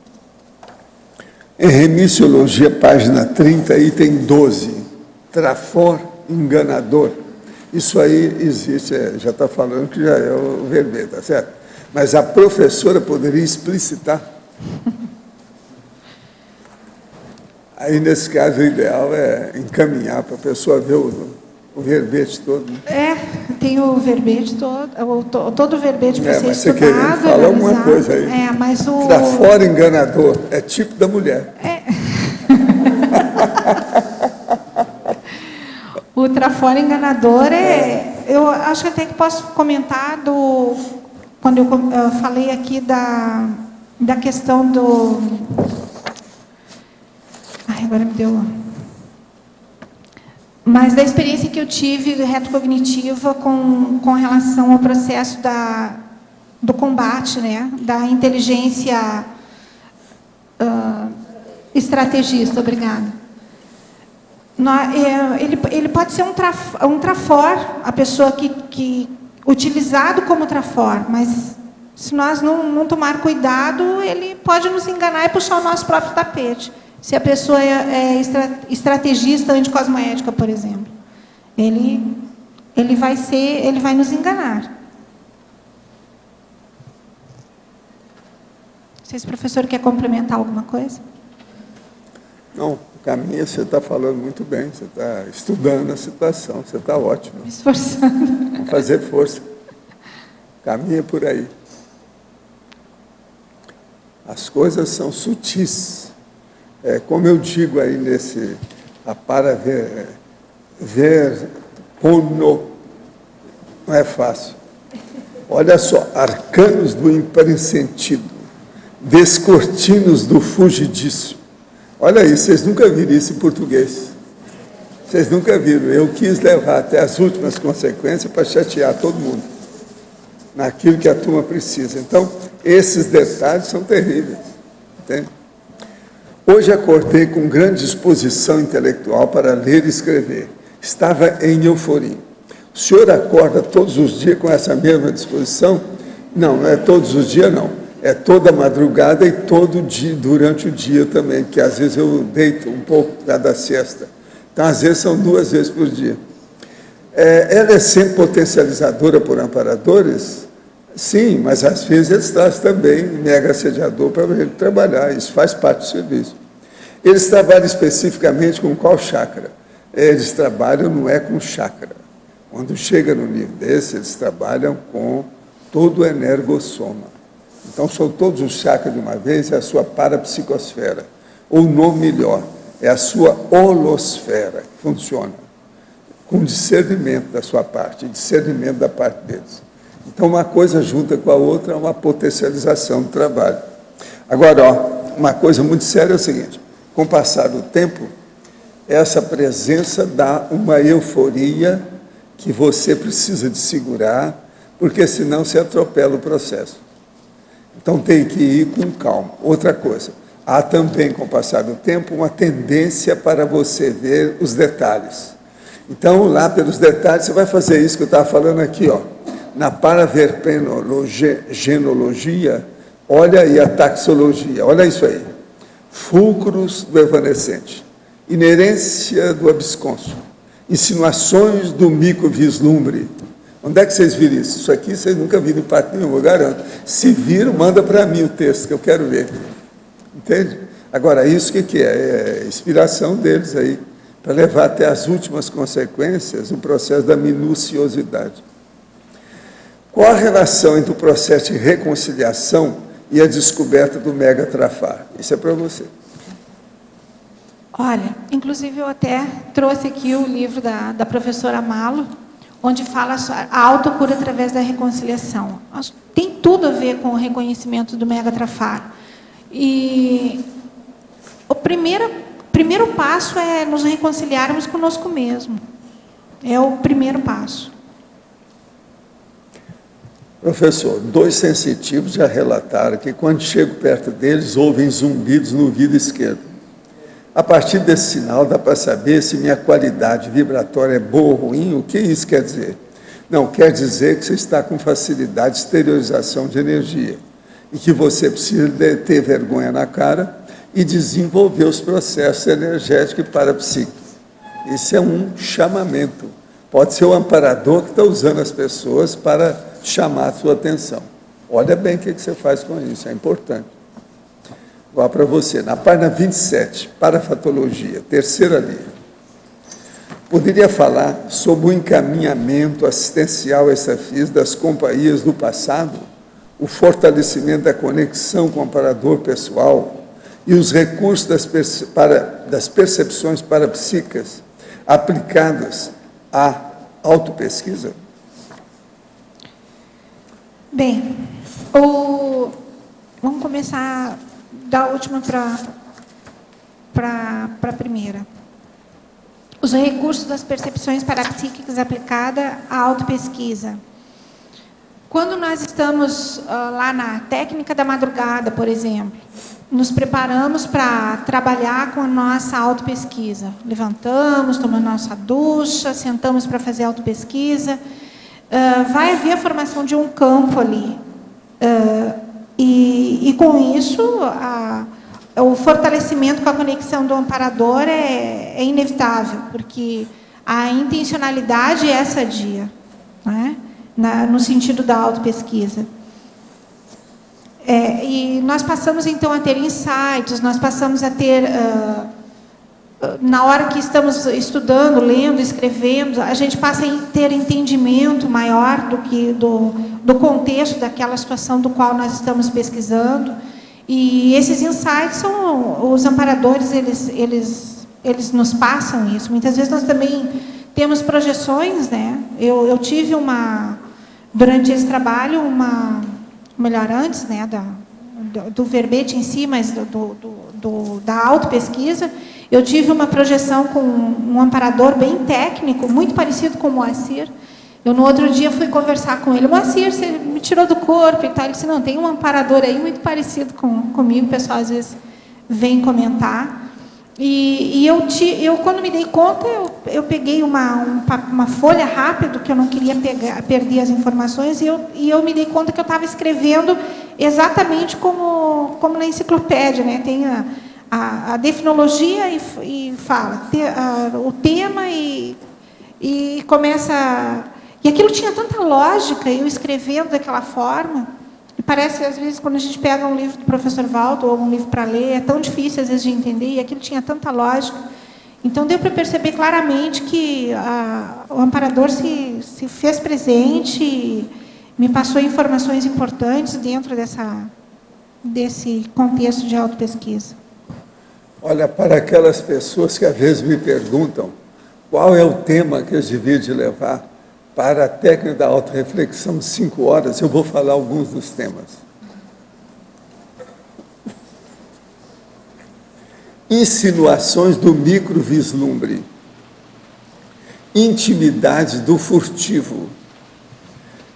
B: Em Remissiologia, página 30, item 12, trafor enganador. Isso aí existe, já está falando que já é o verbete, tá certo? Mas a professora poderia explicitar? Aí, nesse caso, o ideal é encaminhar para a pessoa ver o verbete todo.
C: É, tem o verbete todo, todo o verbete para ser
B: mas você
C: estudado,
B: querendo falar alguma coisa aí.
C: É, mas o...
B: Trafora enganador, é tipo da mulher.
C: O trafora enganador eu acho que até que posso comentar quando eu falei aqui da questão do... Ai, agora me deu... Mas da experiência que eu tive retrocognitiva com relação ao processo do combate, né, da inteligência estrategista. Obrigada. Ele pode ser um trafor, a pessoa que utilizado como trafor, mas se nós não tomar cuidado, ele pode nos enganar e puxar o nosso próprio tapete. Se a pessoa é estrategista anticosmoética, por exemplo, ele vai nos enganar. Não sei se o professor quer complementar alguma coisa.
B: Não, Caminha, você está falando muito bem, você está estudando a situação, você está ótimo.
C: Me esforçando.
B: Vamos fazer força. Caminha por aí. As coisas são sutis. Como eu digo aí para ver não é fácil. Olha só, arcanos do imprensentido, descortinos do fugidiço. Olha aí, vocês nunca viram isso em português. Vocês nunca viram. Eu quis levar até as últimas consequências para chatear todo mundo, naquilo que a turma precisa. Então, esses detalhes são terríveis. Entende? Hoje acordei com grande disposição intelectual para ler e escrever. Estava em euforia. O senhor acorda todos os dias com essa mesma disposição? Não, não é todos os dias, não. É toda madrugada e todo dia, durante o dia também, porque às vezes eu deito um pouco por causa da siesta. Então, às vezes, são 2 vezes por dia. Ela é sempre potencializadora por amparadores? Sim, mas às vezes eles trazem também mega assediador para ele trabalhar, isso faz parte do serviço. Eles trabalham especificamente com qual chakra? Eles trabalham, não é com chakra. Quando chega no nível desse, eles trabalham com todo o energossoma. Então, são todos os chakras de uma vez, é a sua parapsicosfera. Ou, no melhor, é a sua holosfera, que funciona com discernimento da sua parte, discernimento da parte deles. Então, uma coisa junta com a outra é uma potencialização do trabalho. Agora, uma coisa muito séria é o seguinte, com o passar do tempo, essa presença dá uma euforia que você precisa de segurar, porque senão você atropela o processo. Então, tem que ir com calma. Outra coisa, há também, com o passar do tempo, uma tendência para você ver os detalhes. Então, lá pelos detalhes, você vai fazer isso que eu estava falando aqui, na paraverpenologia, olha aí a taxologia, olha isso aí. Fulcros do evanescente, inerência do absconso, insinuações do microvislumbre. Onde é que vocês viram isso? Isso aqui vocês nunca viram em parte nenhuma, eu garanto. Se viram, manda para mim o texto, que eu quero ver. Entende? Agora, isso o que é? É inspiração deles aí, para levar até as últimas consequências o processo da minuciosidade. Qual a relação entre o processo de reconciliação e a descoberta do megatrafar? Isso é para você.
C: Olha, inclusive eu até trouxe aqui o livro da professora Malo, onde fala a autocura através da reconciliação. Tem tudo a ver com o reconhecimento do megatrafar. E o primeiro passo é nos reconciliarmos conosco mesmo. É o primeiro passo.
B: Professor, 2 sensitivos já relataram que, quando chego perto deles, ouvem zumbidos no ouvido esquerdo. A partir desse sinal, dá para saber se minha qualidade vibratória é boa ou ruim. O que isso quer dizer? Não, quer dizer que você está com facilidade de exteriorização de energia e que você precisa ter vergonha na cara e desenvolver os processos energéticos e parapsíquicos. Isso é um chamamento. Pode ser o amparador que está usando as pessoas para chamar a sua atenção. Olha bem o que você faz com isso, é importante. Vou para você. Na página 27, parafatologia, terceira linha. Poderia falar sobre o encaminhamento assistencial extrafísico das companhias do passado, o fortalecimento da conexão com o amparador pessoal e os recursos das percepções parapsíquicas aplicadas à autopesquisa?
C: Bem, vamos começar da última para a primeira. Os recursos das percepções parapsíquicas aplicadas à autopesquisa. Quando nós estamos lá na técnica da madrugada, por exemplo, nos preparamos para trabalhar com a nossa autopesquisa. Levantamos, tomamos nossa ducha, sentamos para fazer a autopesquisa. Vai haver a formação de um campo ali. E com isso, o fortalecimento com a conexão do amparador é inevitável, porque a intencionalidade é sadia, né? No sentido da autopesquisa. E nós passamos, então, a ter insights, nós passamos a ter, na hora que estamos estudando, lendo, escrevendo, a gente passa a ter entendimento maior do contexto daquela situação do qual nós estamos pesquisando. E esses insights são os amparadores, eles nos passam isso. Muitas vezes nós também temos projeções, né? Eu tive durante esse trabalho, melhor antes, né, do verbete em si, mas da autopesquisa, eu tive uma projeção com um amparador bem técnico, muito parecido com o Moacir. Eu, no outro dia, fui conversar com ele. Moacir, você me tirou do corpo e tal. Ele disse, não, tem um amparador aí muito parecido comigo. O pessoal, às vezes, vem comentar. E eu quando me dei conta, eu peguei uma folha rápida, que eu não queria perder as informações, e eu me dei conta que eu estava escrevendo exatamente como na enciclopédia, né? Tem a definologia e fala o tema e começa... E aquilo tinha tanta lógica, eu escrevendo daquela forma, e parece, às vezes, quando a gente pega um livro do professor Waldo, ou um livro para ler, é tão difícil, às vezes, de entender, e aquilo tinha tanta lógica. Então, deu para perceber claramente que o amparador se fez presente, e me passou informações importantes dentro desse contexto de autopesquisa.
B: Olha, para aquelas pessoas que, às vezes, me perguntam qual é o tema que eu devia de levar para a técnica da autorreflexão de 5 horas, eu vou falar alguns dos temas. Insinuações do microvislumbre. Intimidade do furtivo.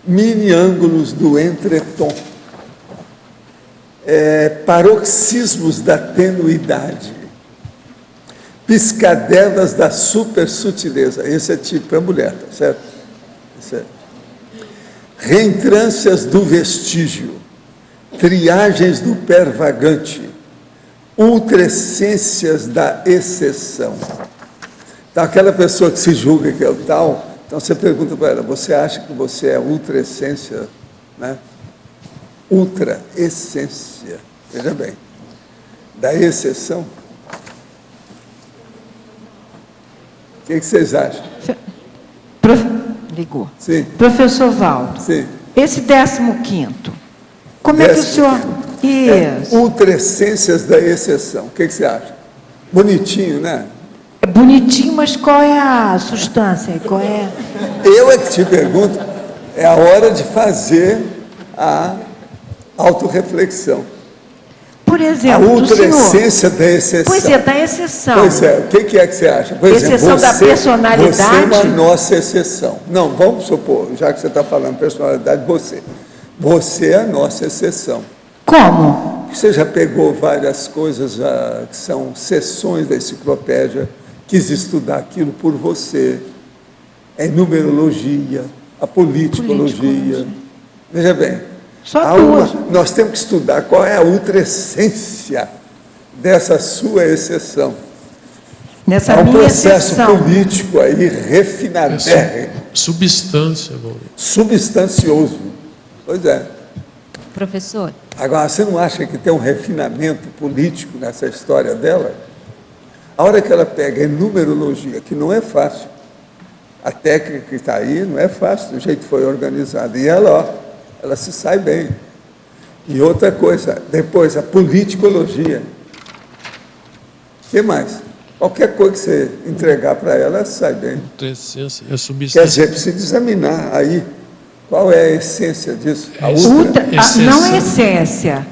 B: Mini-ângulos do entretom. Paroxismos da tenuidade. Piscadelas da supersutileza. Esse é tipo para mulher, tá certo? Reentrâncias do vestígio, triagens do pervagante, ultraessências da exceção. Então, aquela pessoa que se julga que é o tal, então você pergunta para ela, você acha que você é ultraessência, né? Ultraessência, veja bem, da exceção? O que vocês acham?
K: Ligou.
B: Sim.
K: Professor Waldo,
B: sim.
K: Esse 15º, como é que o senhor... Isso.
B: Ultraessências da exceção. O que você acha? Bonitinho, né?
K: É bonitinho, mas qual é a substância? Qual é?
B: Eu é que te pergunto, é a hora de fazer a autorreflexão.
K: Por exemplo,
B: a ultraessência da exceção.
K: Pois é, da exceção.
B: Pois é, o que é que você acha? Por
K: exceção
B: exemplo,
K: da personalidade.
B: Você é uma nossa exceção. Não, vamos supor, já que você está falando personalidade, você é a nossa exceção.
K: Como?
B: Você já pegou várias coisas que são seções da enciclopédia, quis estudar aquilo por você. É numerologia, a politicologia. Veja bem. Nós temos que estudar qual é a ultraessência dessa sua exceção.
K: Nessa
B: há um
K: minha
B: processo
K: exceção
B: político aí refinadérrimo.
E: Substância,
B: substancioso. Pois é.
G: Professor,
B: Agora, você não acha que tem um refinamento político nessa história dela? A hora que ela pega a numerologia, que não é fácil, a técnica que está aí não é fácil, do jeito que foi organizada, e ela se sai bem. E outra coisa, depois, a politicologia. O que mais? Qualquer coisa que você entregar para ela sai bem.
E: É substância.
B: Quer dizer, precisa examinar aí qual é a essência disso. A
K: não é essência.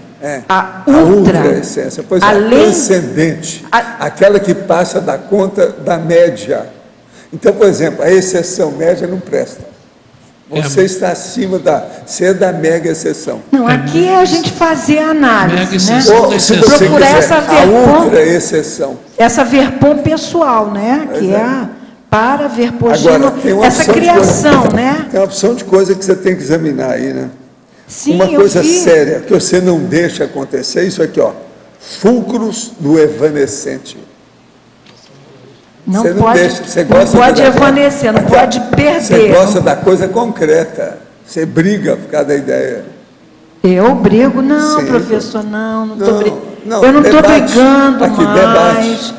K: A
B: ultra-essência. Pois é, transcendente. Aquela que passa da conta da média. Então, por exemplo, a exceção média não presta. Você está acima você é da mega exceção.
K: Não, aqui é a gente fazer a análise, né?
B: Ou, se você quiser, a ultra exceção.
K: Essa verpom pessoal, né? Que é para verpom.
B: Agora, tem uma
K: essa criação, né?
B: Tem uma opção de coisa que você tem que examinar aí, né?
K: Sim,
B: uma coisa séria que você não deixa acontecer, isso aqui, ó, fulcros do evanescente.
K: Não
B: você
K: pode,
B: deixa, você gosta
K: não pode evanescer, não pode perder.
B: Você gosta da coisa concreta, você briga por causa da ideia.
K: Eu brigo? Não, sim, professor, não estou brigando. Eu não estou brigando
B: aqui,
K: mais.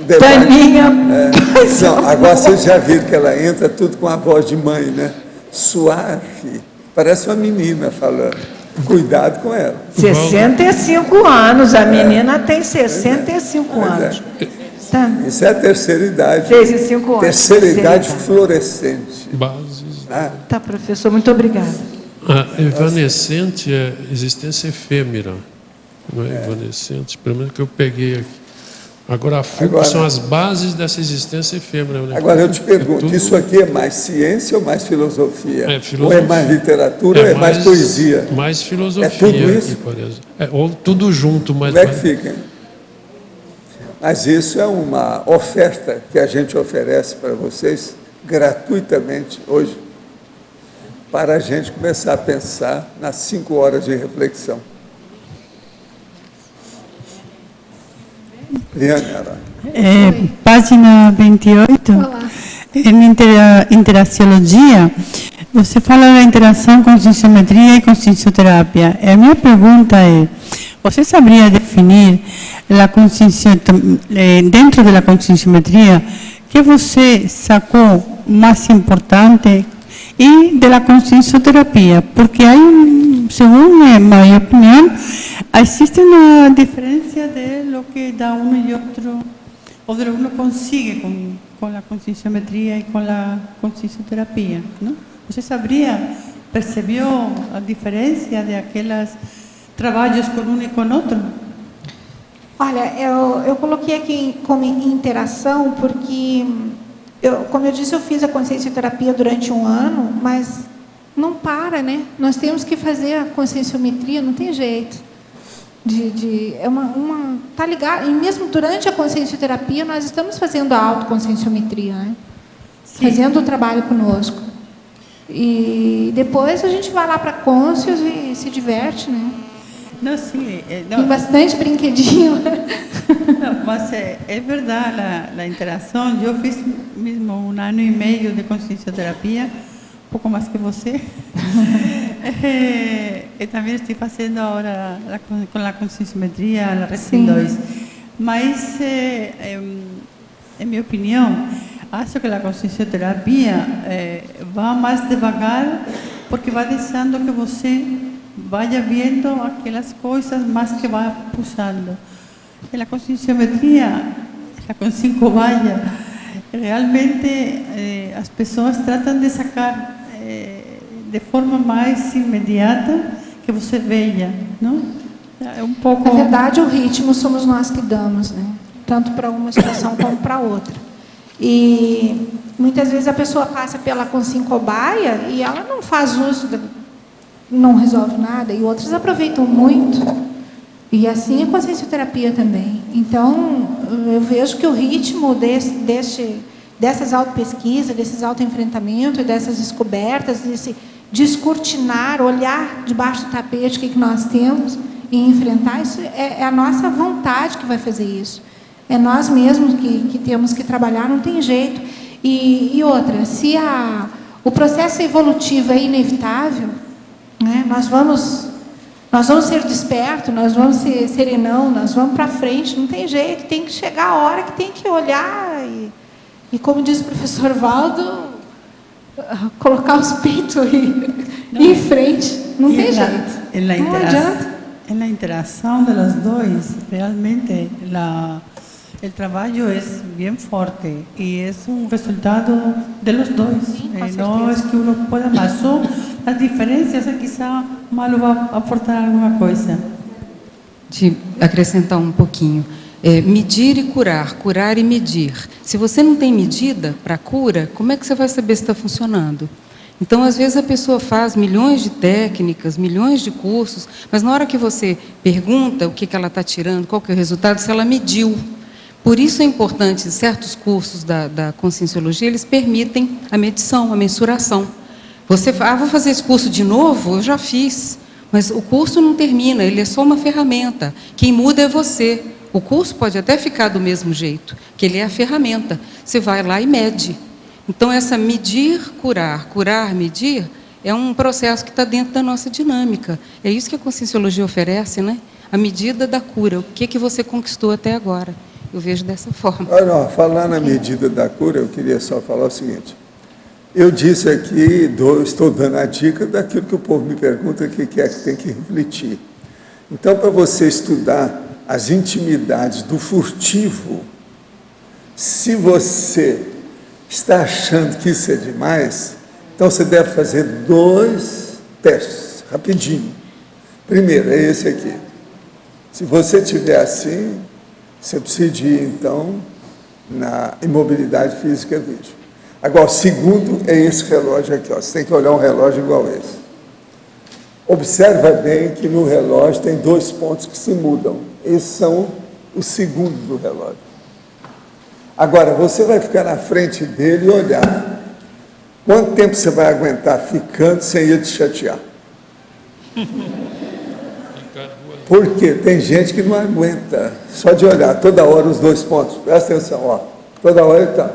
B: Debate.
K: Taninha.
B: Não, agora vocês já viram que ela entra tudo com a voz de mãe, né? Suave. Parece uma menina falando. Cuidado com ela.
K: 65 anos, a menina tem 65 anos.
B: Tá. Isso é a terceira idade.
K: 65 anos.
B: Terceira idade florescente.
E: Bases.
K: Tá, professor, muito obrigada.
E: A evanescente é existência efêmera. Não é evanescente, pelo menos que eu peguei aqui. Agora, são as bases dessa existência efêmera. Né?
B: Agora, eu te pergunto, isso aqui é mais ciência ou mais filosofia?
E: Filosofia.
B: Ou é mais literatura ou é mais poesia?
E: Mais filosofia.
B: É tudo isso?
E: Ou tudo junto.
B: Como é que fica? Mas isso é uma oferta que a gente oferece para vocês gratuitamente hoje, para a gente começar a pensar nas 5 horas de reflexão.
N: Página 28, em interaciologia, você fala da interação com conscienciometria e consciencioterapia. A minha pergunta é, você saberia definir dentro da conscienciometria que você sacou mais importante e da consciencioterapia? Porque según mi opinión, existe una diferencia de lo que da uno y otro, o de lo que uno consigue con la conscienciometría y con la consciencioterapia, ¿no? ¿Usted percibió a diferença de aqueles trabalhos com um e com outro?
C: Olha, eu coloquei aqui como interação porque, como eu disse, eu fiz a consciencioterapia durante 1 ano, mas não para, né? Nós temos que fazer a conscienciometria, não tem jeito. Tá ligado? E mesmo durante a consciencioterapia, nós estamos fazendo a autoconscienciometria, né? Fazendo o trabalho conosco. E depois a gente vai lá para a Conscius e se diverte, né?
N: Não, sim.
C: Tem bastante brinquedinho.
N: Não, mas é verdade a interação. Eu fiz mesmo 1 ano e meio de consciencioterapia, um pouco mais que você. E também estou fazendo agora com a conscienciometria, a Resim 2. Mas, em minha opinião, acho que a consciencioterapia vai mais devagar, porque vai deixando que você vaya vendo aquelas coisas mais que vai puxando. E a conscienciometria, a consciencobaia, realmente as pessoas tratam de sacar de forma mais imediata que você veja, não? É um pouco.
C: Na verdade, o ritmo somos nós que damos, né? Tanto para uma situação como para outra. E muitas vezes a pessoa passa pela consciencobaia e ela não faz uso, não resolve nada, e outras aproveitam muito. E assim a consciencioterapia também. Então, eu vejo que o ritmo dessas autopesquisas, desses autoenfrentamentos, dessas descobertas, desse descortinar, olhar debaixo do tapete o que nós temos e enfrentar, isso é a nossa vontade que vai fazer isso. É nós mesmos que temos que trabalhar, não tem jeito. E outra, se o processo evolutivo é inevitável, né, nós vamos Nós vamos ser despertos, nós vamos ser serenão, nós vamos para frente, não tem jeito, tem que chegar a hora que tem que olhar e como diz o professor Valdo, colocar os peitos em frente, não tem jeito. Não adianta.
N: En la interacción de los dos, realmente el trabajo es bien fuerte y es un resultado de los dos. No es que uno pueda más, son las diferencias, quizá Malu va a aportar alguma coisa.
L: De acrescentar um pouquinho. Medir e curar, curar e medir. Se você não tem medida para a cura, como é que você vai saber se está funcionando? Então, às vezes, a pessoa faz milhões de técnicas, milhões de cursos, mas na hora que você pergunta o que ela está tirando, qual que é o resultado, se ela mediu. Por isso é importante, certos cursos da Conscienciologia, eles permitem a medição, a mensuração. Você fala, vou fazer esse curso de novo? Eu já fiz. Mas o curso não termina, ele é só uma ferramenta. Quem muda é você. O curso pode até ficar do mesmo jeito, que ele é a ferramenta. Você vai lá e mede. Então, essa medir, curar, medir, é um processo que está dentro da nossa dinâmica. É isso que a Conscienciologia oferece, né? A medida da cura, o que você conquistou até agora. Eu vejo dessa forma.
B: Olha, falar na medida da cura, eu queria só falar o seguinte. Eu disse aqui, estou dando a dica daquilo que o povo me pergunta, o que é que tem que refletir. Então, para você estudar as intimidades do furtivo, se você está achando que isso é demais, então você deve fazer 2 testes, rapidinho. Primeiro, é esse aqui. Se você estiver assim, você precisa ir, então, na imobilidade física vídeo. Agora, o segundo é esse relógio aqui. Ó. Você tem que olhar um relógio igual esse. Observa bem que no relógio tem 2 pontos que se mudam. Esses são os segundos do relógio. Agora, você vai ficar na frente dele e olhar. Quanto tempo você vai aguentar ficando sem ele te chatear? Porque tem gente que não aguenta só de olhar toda hora os 2 pontos. Presta atenção, ó. Toda hora ele está.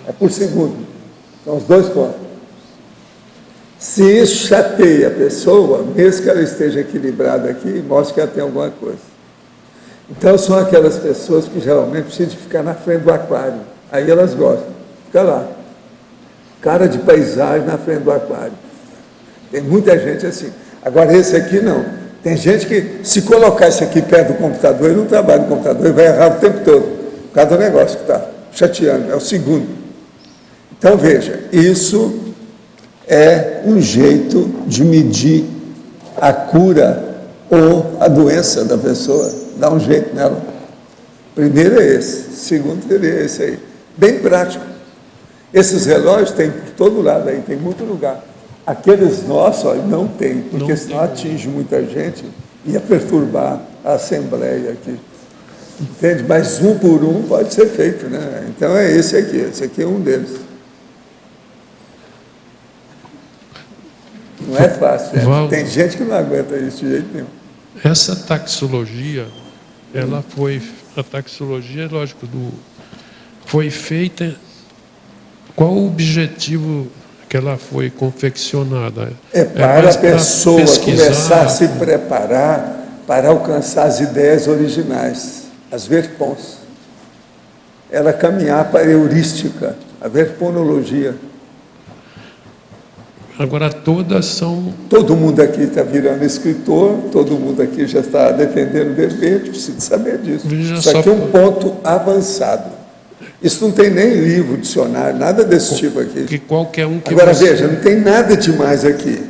B: É por segundo. São os 2 pontos. Se isso chateia a pessoa, mesmo que ela esteja equilibrada aqui, mostra que ela tem alguma coisa. Então, são aquelas pessoas que geralmente precisam de ficar na frente do aquário. Aí elas gostam. Fica lá. Cara de paisagem na frente do aquário. Tem muita gente assim. Agora, esse aqui não. Tem gente que, se colocar esse aqui perto do computador, ele não trabalha no computador, ele vai errar o tempo todo. Por causa do negócio que está chateando. É o segundo. Então, veja, isso é um jeito de medir a cura ou a doença da pessoa. Dá um jeito nela. Primeiro é esse. Segundo seria esse aí. Bem prático. Esses relógios tem por todo lado aí, tem muito lugar. Aqueles nossos, ó, não tem, porque senão atinge muita gente e ia perturbar a assembleia aqui. Entende? Mas um por um pode ser feito, né? Então é esse aqui é um deles. Não é fácil, né? Tem gente que não aguenta isso de jeito nenhum.
E: Essa taxologia, a taxologia, lógico, foi feita, qual o objetivo que ela foi confeccionada?
B: É para a pessoa começar a se preparar para alcançar as ideias originais, as verpons. Ela caminhar para a heurística, a verponologia.
E: Agora todas são...
B: Todo mundo aqui está virando escritor, todo mundo aqui já está defendendo o verbete, precisa saber disso. Isso aqui é um ponto avançado. Isso não tem nem livro, dicionário, nada desse tipo aqui.
E: Que qualquer um que
B: Agora, veja, não tem nada demais aqui.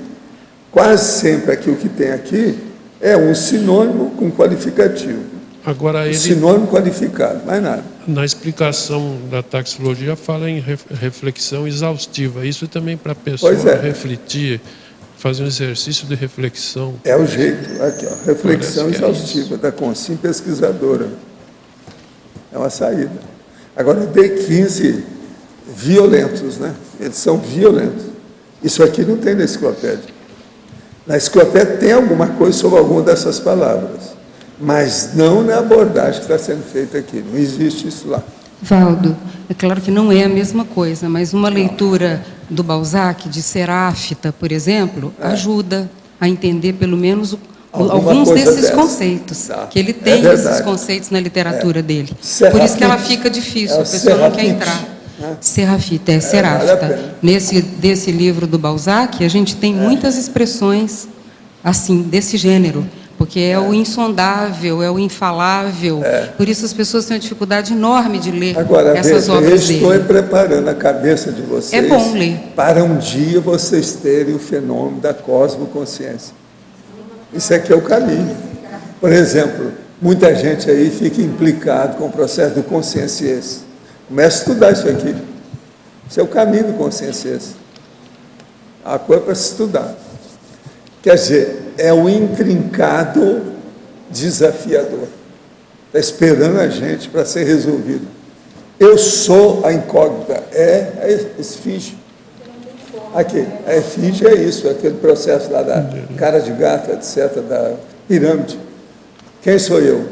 B: Quase sempre aqui o que tem aqui é um sinônimo com qualificativo.
E: Agora ele...
B: Sinônimo qualificado, mais nada.
E: Na explicação da taxologia fala em reflexão exaustiva. Isso também para a pessoa refletir, fazer um exercício de reflexão.
B: É o jeito, aqui, ó, reflexão exaustiva da consciência pesquisadora. É uma saída. Agora, eu dei 15 violentos, né? Eles são violentos. Isso aqui não tem na enciclopédia. Na enciclopédia tem alguma coisa sobre alguma dessas palavras, mas não na abordagem que está sendo feita aqui. Não existe isso lá.
L: Valdo, é claro que não é a mesma coisa, mas uma leitura do Balzac, de Seráfita, por exemplo, ajuda. a entender pelo menos
B: Alguma
L: alguns
B: coisa
L: desses
B: dessa.
L: conceitos,
B: Tá.
L: que ele
B: É
L: tem
B: verdade.
L: esses conceitos na literatura dele.
B: Serrafite.
L: Por isso que ela fica difícil,
B: É o
L: a pessoa não quer
B: Serrafite,
L: entrar.
B: né?
L: Serrafita,
B: vale a
L: Seráfita.
B: pena.
L: Desse livro do Balzac, a gente tem muitas expressões assim, desse gênero, porque é o insondável, é o infalável. Por isso as pessoas têm uma dificuldade enorme de ler
B: Agora,
L: essas
B: veja, eu
L: obras
B: estou
L: dele.
B: preparando a cabeça de vocês
L: É bom ler.
B: para um dia vocês terem o fenômeno da cosmoconsciência. Isso aqui é o caminho. Por exemplo, muita gente aí fica implicado com o processo do consciência. Comece a estudar isso aqui. Isso é o caminho do consciência. A coisa para se estudar. Quer dizer, é o intrincado desafiador. Está esperando a gente para ser resolvido. Eu sou a incógnita, é a esfinge. Aqui, a esfinge é isso, aquele processo lá da cara de gato, etc., da pirâmide. Quem sou eu?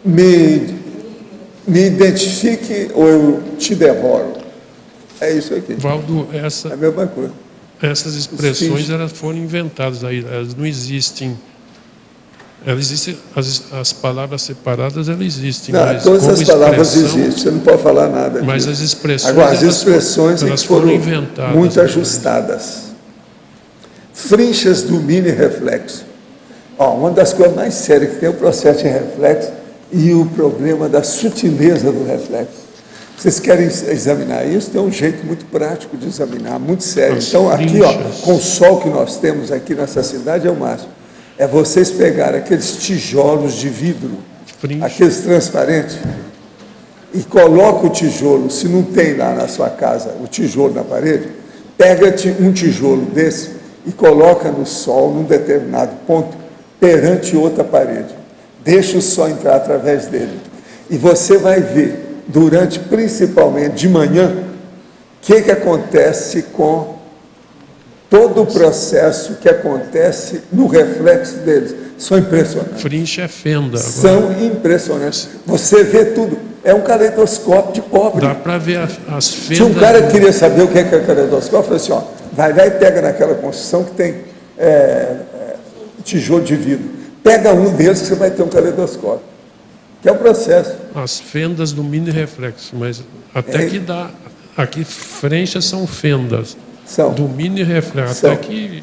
B: Me identifique ou eu te devoro. É isso aqui.
E: Valdo,
B: É a mesma coisa.
E: essas expressões elas foram inventadas aí, elas não existem. Elas existem, as palavras separadas elas existem.
B: Não,
E: mas
B: todas
E: como
B: as palavras
E: expressão,
B: existem, você não pode falar nada disso.
E: Mas as expressões,
B: agora, as
E: elas
B: expressões
E: elas
B: que foram
E: inventadas.
B: muito ajustadas. Frinchas do mini reflexo. Ó, uma das coisas mais sérias que tem é o processo de reflexo e o problema da sutileza do reflexo. Vocês querem examinar isso? Tem um jeito muito prático de examinar, muito sério. Então, aqui, ó, com o sol que nós temos aqui nessa cidade, é o máximo. É vocês pegarem aqueles tijolos de vidro, aqueles transparentes, e coloca o tijolo, se não tem lá na sua casa o tijolo na parede, pega um tijolo desse e coloca no sol, num determinado ponto, perante outra parede. Deixa o sol entrar através dele. E você vai ver, durante, principalmente de manhã, o que acontece com todo o processo que acontece no reflexo deles. São impressionantes.
E: Fringe é fenda.
B: São impressionantes. Você vê tudo. É um caleidoscópio de pobre.
E: Dá para ver as fendas.
B: Se um cara queria saber o que é caleidoscópio, eu falei assim, ó, vai lá e pega naquela construção que tem tijolo de vidro. Pega um deles que você vai ter um caleidoscópio. Que é o processo.
E: As fendas do mini reflexo, mas até que dá. Aqui, frentes são fendas.
B: São.
E: Do mini reflexo.
B: São.
E: Até que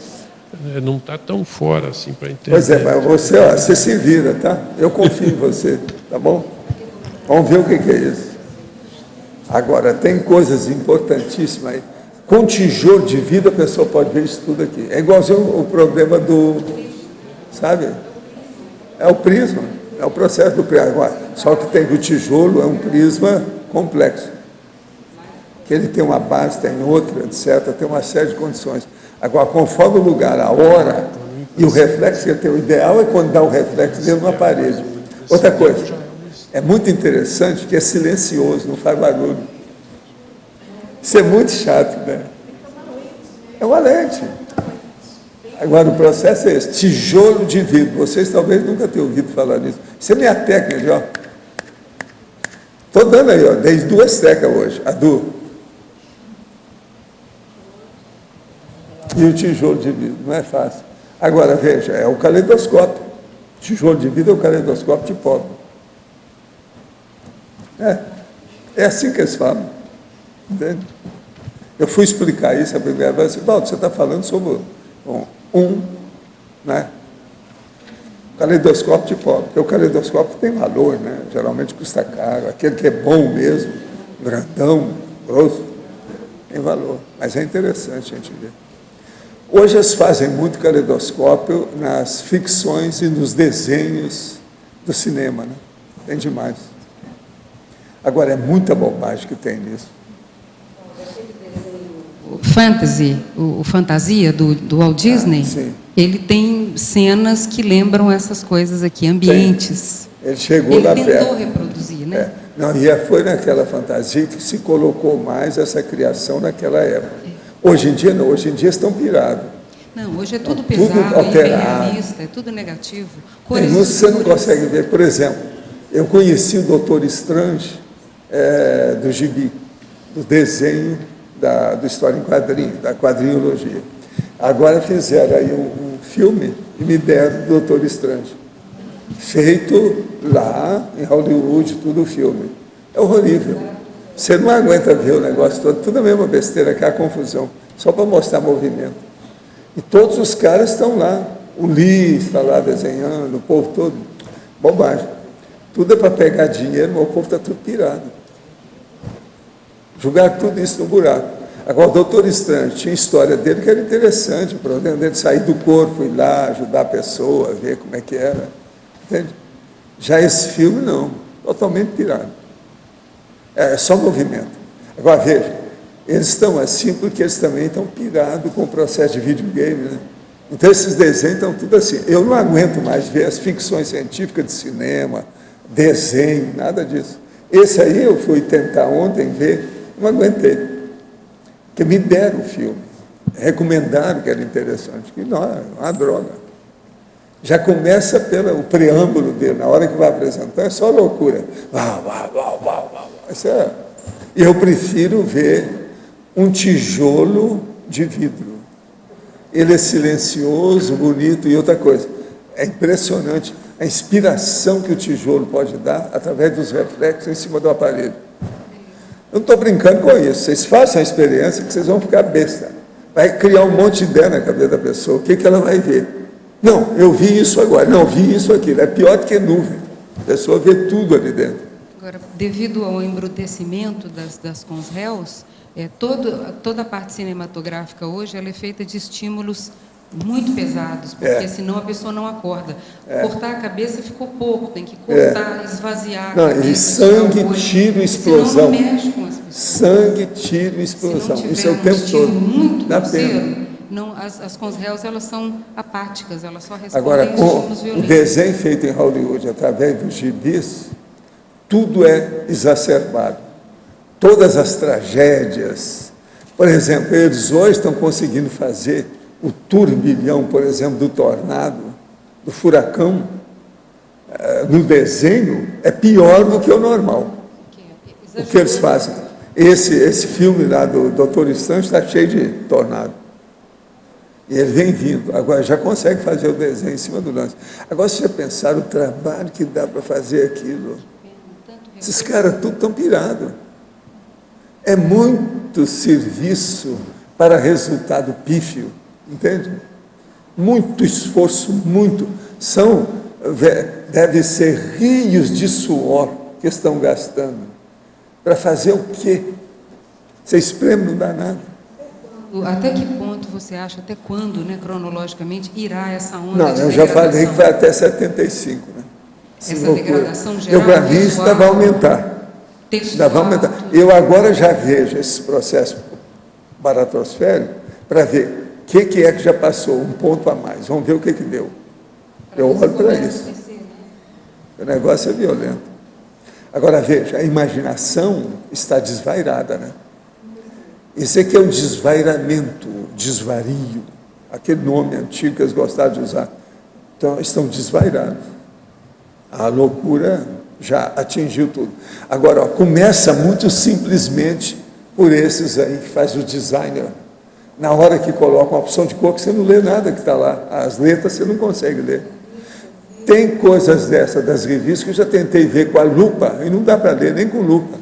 E: não está tão fora assim para entender.
B: Pois é, mas você, ó, você se vira, tá? Eu confio em você, tá bom? Vamos ver o que é isso. Agora, tem coisas importantíssimas aí. Com tijolo de vida, a pessoa pode ver isso tudo aqui. É igualzinho o problema do, sabe? É o prisma, é o processo do prisma. Agora, só que tem o tijolo, é um prisma complexo. Que ele tem uma base, tem outra, etc., tem uma série de condições. Agora, conforme o lugar, a hora e o reflexo que ele tem, o ideal é quando dá o reflexo dentro de uma parede. Outra coisa, é muito interessante que é silencioso, não faz barulho. Isso é muito chato, né? É uma lente. Agora, o processo é esse, tijolo de vidro. Vocês talvez nunca tenham ouvido falar nisso. Isso é minha técnica, ó. Estou dando aí, ó, desde 2 séculos hoje, a do... E o tijolo de vidro, não é fácil. Agora, veja, é o caleidoscópio. Tijolo de vidro é o caleidoscópio de pobre. É assim que eles falam. Entende? Eu fui explicar isso a primeira vez, assim, Valdo, você está falando sobre né? Caleidoscópio de pobre. Porque o caleidoscópio tem valor, né? Geralmente custa caro. Aquele que é bom mesmo, grandão, grosso, tem valor. Mas é interessante a gente ver. Hoje eles fazem muito caleidoscópio nas ficções e nos desenhos do cinema, né? Tem demais. Agora, é muita bobagem que tem nisso.
L: O Fantasia, do Walt Disney, ele tem cenas que lembram essas coisas aqui, ambientes.
B: Ele chegou lá perto.
L: Ele tentou reproduzir, né?
B: Não, e foi naquela fantasia que se colocou mais essa criação naquela época. Hoje em dia, não. Hoje em dia estão pirados.
L: Não, hoje é tudo pesado,
B: tudo alterado.
L: hiperrealista, é tudo negativo.
B: Tem música que você não consegue ver. Por exemplo, eu conheci o Doutor Strange do gibi, do desenho da história em quadrinho, da quadrinologia. Agora fizeram aí filme e me deram Doutor Estranho. Feito lá em Hollywood, tudo o filme. É horrível. Você não aguenta ver o negócio todo, tudo a mesma besteira, que é a confusão, só para mostrar movimento. E todos os caras estão lá. O Lee está lá desenhando, o povo todo. Bobagem. Tudo é para pegar dinheiro, mas o povo está tudo pirado. Jogar tudo isso no buraco. Agora, o Doutor Estranho tinha a história dele que era interessante, o problema dele sair do corpo, ir lá, ajudar a pessoa, ver como é que era. Entende? Já esse filme, não. Totalmente pirado. É só movimento. Agora, veja, eles estão assim porque eles também estão pirados com o processo de videogame, né? Então, esses desenhos estão tudo assim. Eu não aguento mais ver as ficções científicas de cinema, desenho, nada disso. Esse aí eu fui tentar ontem ver, não aguentei. Porque me deram o filme, recomendaram que era interessante, que não, é uma droga. Já começa pelo preâmbulo dele, na hora que vai apresentar, é só loucura. E eu prefiro ver um tijolo de vidro. Ele é silencioso, bonito e outra coisa. É impressionante a inspiração que o tijolo pode dar através dos reflexos em cima do aparelho. Eu não estou brincando com isso. Vocês façam a experiência que vocês vão ficar besta. Vai criar um monte de ideia na cabeça da pessoa. O que ela vai ver? Não, eu vi isso agora. Não, vi isso aqui. É pior do que nuvem. A pessoa vê tudo ali dentro.
L: Agora, devido ao embrutecimento das consréus, toda a parte cinematográfica hoje ela é feita de estímulos muito pesados, porque senão a pessoa não acorda. Cortar a cabeça ficou pouco, tem que cortar, esvaziar.
B: Não, e sangue, tiro, explosão.
L: Senão não mexe com as pessoas.
B: Sangue, tiro, explosão. Isso é o tempo todo.
L: Muito
B: dá pena.
L: Não, as consréus, elas são apáticas, elas só respondem
B: Agora,
L: a estímulos violentos.
B: O desenho feito em Hollywood, através dos gibis, tudo é exacerbado. Todas as tragédias. Por exemplo, eles hoje estão conseguindo fazer o turbilhão, por exemplo, do tornado, do furacão, no desenho, é pior do que o normal. O que eles fazem? Esse filme lá do Doutor Estranho está cheio de tornado. E ele vem vindo. Agora, já consegue fazer o desenho em cima do lance. Agora, se você pensar o trabalho que dá para fazer aquilo, esses caras tudo estão pirados. É muito serviço para resultado pífio. Entende? Muito esforço, muito. Deve ser rios de suor que estão gastando. Para fazer o quê? Você espreme, não dá nada.
L: Até que ponto você acha, até quando, né, cronologicamente, irá essa onda
B: Não,
L: de
B: eu já falei que vai até 75. Né?
L: Essa degradação geral?
B: Para mim, isso ainda vai aumentar. Ainda vai aumentar. Eu agora já vejo esse processo baratrosférico para ver o que é que já passou, um ponto a mais. Vamos ver o que deu. Eu olho para isso. O negócio é violento. Agora, veja, a imaginação está desvairada, né? Isso aqui é um desvairamento, desvario, aquele nome antigo que eles gostavam de usar. Então, estão desvairados. A loucura já atingiu tudo. Agora, começa muito simplesmente por esses aí que faz o designer. Na hora que coloca uma opção de cor, que você não lê nada que está lá. As letras você não consegue ler. Tem coisas dessas das revistas que eu já tentei ver com a lupa, e não dá para ler nem com lupa.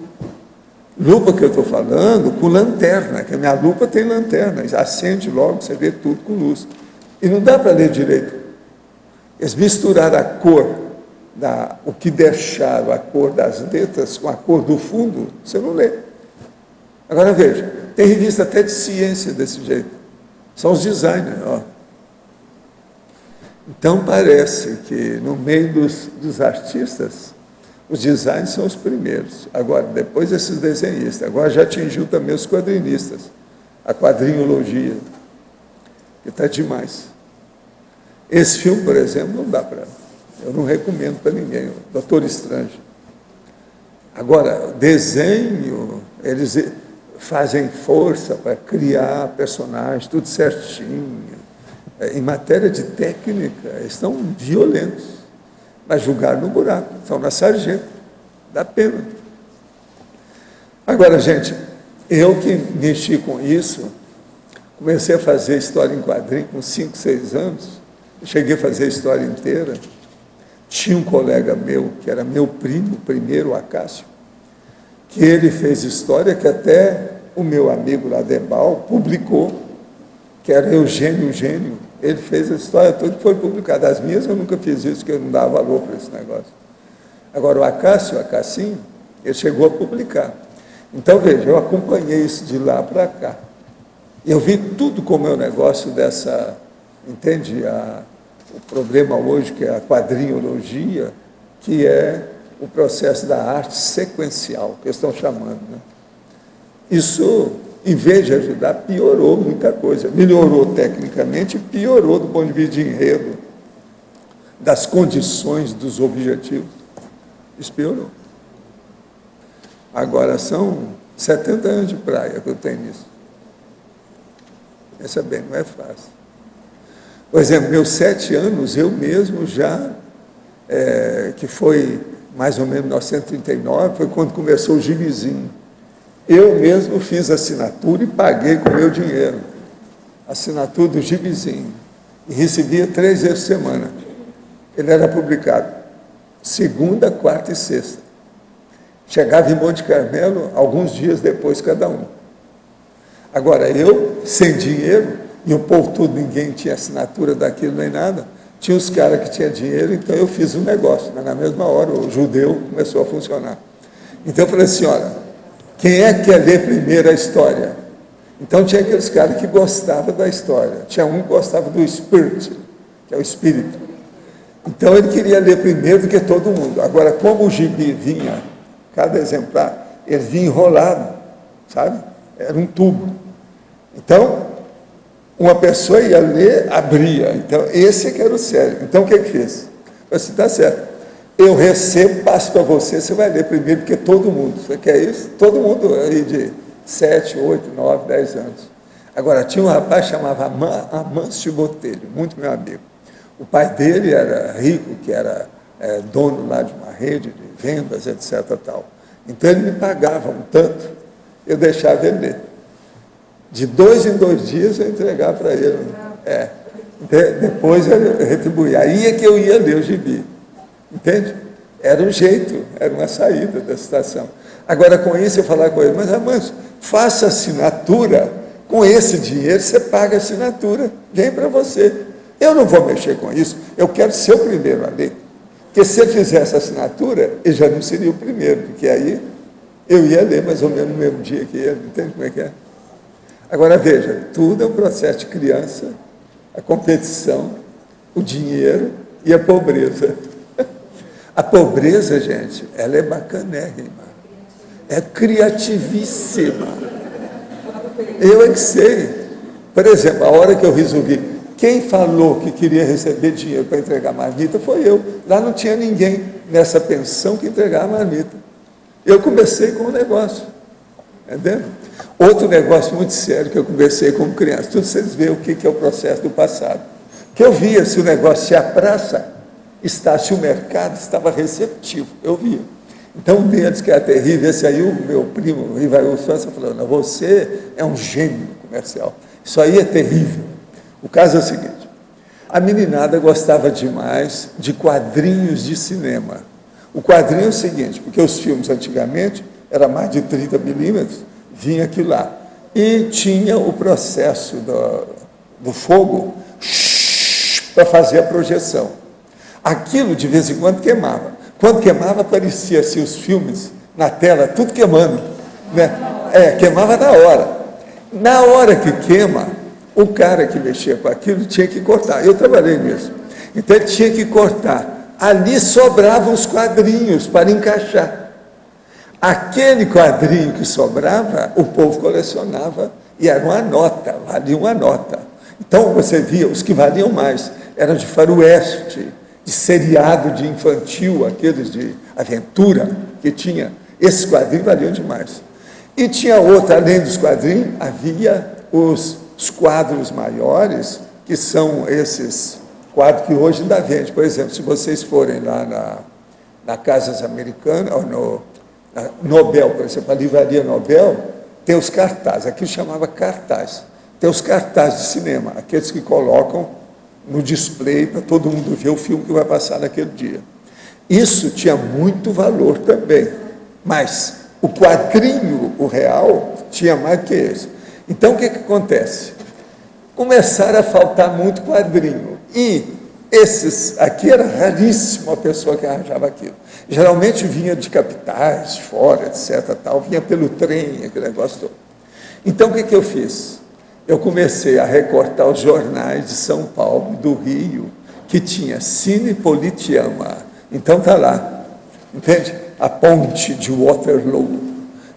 B: Lupa que eu estou falando, com lanterna, que a minha lupa tem lanterna, acende logo, você vê tudo com luz. E não dá para ler direito. Eles misturaram a cor, o que deixaram a cor das letras com a cor do fundo, você não lê. Agora veja, tem revista até de ciência desse jeito. São os designers, ó. Então parece que no meio dos artistas, os designers são os primeiros. Agora, depois esses desenhistas. Agora já atingiu também os quadrinistas. A quadrinologia, que está demais. Esse filme, por exemplo, não dá para... Eu não recomendo para ninguém, o Doutor Estranho. Agora, desenho, eles fazem força para criar personagens, tudo certinho. Em matéria de técnica, eles estão violentos. Mas julgaram no buraco, estão na sarjeta. Dá pena. Agora, gente, eu que mexi com isso, comecei a fazer história em quadrinho com 5, 6 anos, Eu cheguei a fazer a história inteira. Tinha um colega meu, que era meu primo, primeiro, o Acácio, que ele fez história que até o meu amigo lá, Debal, publicou, que era Eugênio Gênio. Ele fez a história toda que foi publicada. As minhas eu nunca fiz isso, porque eu não dava valor para esse negócio. Agora, o Acácio, o Acassinho, ele chegou a publicar. Então, veja, eu acompanhei isso de lá para cá. Eu vi tudo como é o negócio dessa, entende? O problema hoje, que é a quadrinhologia, que é o processo da arte sequencial, que eles estão chamando, né? Isso, em vez de ajudar, piorou muita coisa. Melhorou tecnicamente e piorou do ponto de vista de enredo, das condições, dos objetivos. Isso piorou. Agora, são 70 anos de praia que eu tenho nisso. Pensa bem, não é fácil. Por exemplo, meus 7 anos, eu mesmo já, que foi mais ou menos 1939, foi quando começou o gibizinho. Eu mesmo fiz assinatura e paguei com meu dinheiro. Assinatura do gibizinho. E recebia 3 vezes por semana. Ele era publicado segunda, quarta e sexta. Chegava em Monte Carmelo alguns dias depois cada um. Agora, eu, sem dinheiro, e o povo todo, ninguém tinha assinatura daquilo nem nada, tinha os caras que tinham dinheiro, então eu fiz um negócio. Mas na mesma hora, o judeu começou a funcionar. Então eu falei assim, olha, quem é que quer ler primeiro a história? Então tinha aqueles caras que gostavam da história. Tinha um que gostava do spirit, que é o espírito. Então ele queria ler primeiro do que todo mundo. Agora, como o gibi vinha, cada exemplar, ele vinha enrolado, sabe? Era um tubo. Então, uma pessoa ia ler, abria. Então, esse que era o sério. Então, o que que fez? Eu disse, tá certo. Eu recebo, passo para você, você vai ler primeiro, porque todo mundo. Você quer isso? Todo mundo aí de 7, 8, 9, 10 anos. Agora, tinha um rapaz que chamava Amâncio Botelho, muito meu amigo. O pai dele era rico, que era dono lá de uma rede de vendas, etc. Tal. Então, ele me pagava um tanto, eu deixava ele ler. De 2 em 2 dias, eu entregava para ele. Depois, eu retribuía. Aí é que eu ia ler o gibi. Entende? Era um jeito, era uma saída da situação. Agora, com isso, eu falava com ele, mas, Amâncio, faça assinatura, com esse dinheiro, você paga a assinatura, vem para você. Eu não vou mexer com isso, eu quero ser o primeiro a ler. Porque se ele fizesse assinatura, ele já não seria o primeiro, porque aí eu ia ler mais ou menos no mesmo dia que ele, entende como é que é? Agora, veja, tudo é um processo de criança, a competição, o dinheiro e a pobreza. A pobreza, gente, ela é bacanérrima, é criativíssima. Eu é que sei. Por exemplo, a hora que eu resolvi, quem falou que queria receber dinheiro para entregar marmita foi eu. Lá não tinha ninguém nessa pensão que entregava marmita. Eu comecei com um negócio, entendeu? Outro negócio muito sério que eu comecei como criança. Tudo vocês veem o que é o processo do passado. Que eu via se o negócio, se a praça se o mercado estava receptivo, eu via. Então, um deles que era terrível, esse aí, o meu primo, o Rivail França, falou, não, você é um gênio comercial. Isso aí é terrível. O caso é o seguinte, a meninada gostava demais de quadrinhos de cinema. O quadrinho é o seguinte, porque os filmes antigamente, era mais de 30 milímetros, vinha aquilo lá. E tinha o processo do fogo para fazer a projeção. Aquilo, de vez em quando, queimava. Quando queimava, aparecia assim, os filmes na tela, tudo queimando. Né? Queimava na hora. Na hora que queima, o cara que mexia com aquilo tinha que cortar. Eu trabalhei nisso. Então, ele tinha que cortar. Ali sobravam os quadrinhos para encaixar. Aquele quadrinho que sobrava, o povo colecionava e era uma nota, valia uma nota. Então, você via, os que valiam mais eram de faroeste, de seriado de infantil, aqueles de aventura que tinha. Esses quadrinhos valiam demais. E tinha outra, além dos quadrinhos, havia os quadros maiores, que são esses quadros que hoje ainda vende. Por exemplo, se vocês forem lá na Casas Americanas, ou no Nobel, por exemplo, a livraria Nobel, tem os cartazes, aquilo chamava cartaz. Tem os cartazes de cinema, aqueles que colocam no display para todo mundo ver o filme que vai passar naquele dia. Isso tinha muito valor também, mas o quadrinho, o real, tinha mais do que esse. Então, o que acontece? Começaram a faltar muito quadrinho, e esses aqui era raríssimo a pessoa que arranjava aquilo. Geralmente vinha de capitais, fora, etc., tal, vinha pelo trem, aquele negócio todo. Então, o que eu fiz? Eu comecei a recortar os jornais de São Paulo, do Rio, que tinha Cine Politeama. Então, está lá, entende? A ponte de Waterloo,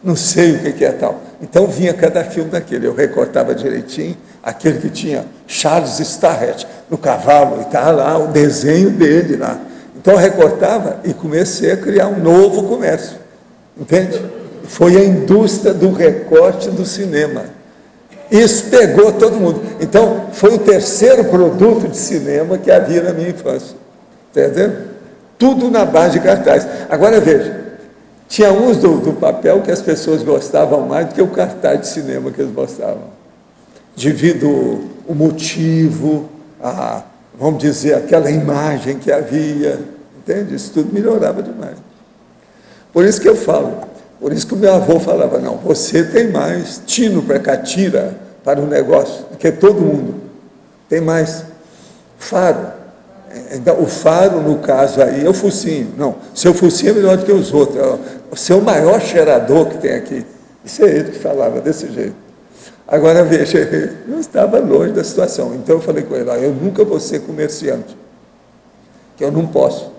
B: não sei o que é tal. Então, vinha cada filme daquele, eu recortava direitinho, aquele que tinha Charles Starrett no cavalo, e estava lá o desenho dele lá. Então, eu recortava e comecei a criar um novo comércio, entende? Foi a indústria do recorte do cinema. Isso pegou todo mundo. Então, foi o terceiro produto de cinema que havia na minha infância. Entendeu? Tudo na base de cartaz. Agora, veja, tinha uns do papel que as pessoas gostavam mais do que o cartaz de cinema que eles gostavam. Devido o motivo, vamos dizer, aquela imagem que havia. Entende? Isso tudo melhorava demais. Por isso que eu falo. Por isso que o meu avô falava, não, você tem mais tino para catira para o negócio do que todo mundo. Tem mais faro. Então, o faro, no caso aí, é o focinho. Não, seu focinho é melhor do que os outros. O seu maior cheirador que tem aqui. Isso é ele que falava desse jeito. Agora, veja, eu estava longe da situação. Então, eu falei com ele, eu nunca vou ser comerciante. Que eu não posso.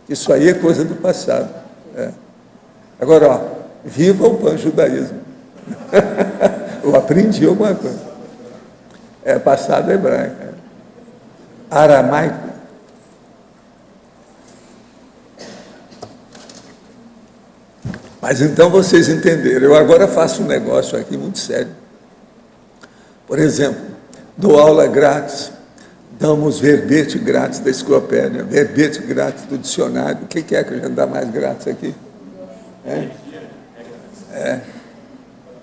B: Isso aí é coisa do passado. Agora, viva o pan-judaísmo. Eu aprendi alguma coisa. É passado hebraico. Aramaico. Mas então vocês entenderam. Eu agora faço um negócio aqui muito sério. Por exemplo, dou aula grátis, damos verbete grátis da enciclopédia, verbete grátis do dicionário. O que é que a gente dá mais grátis aqui?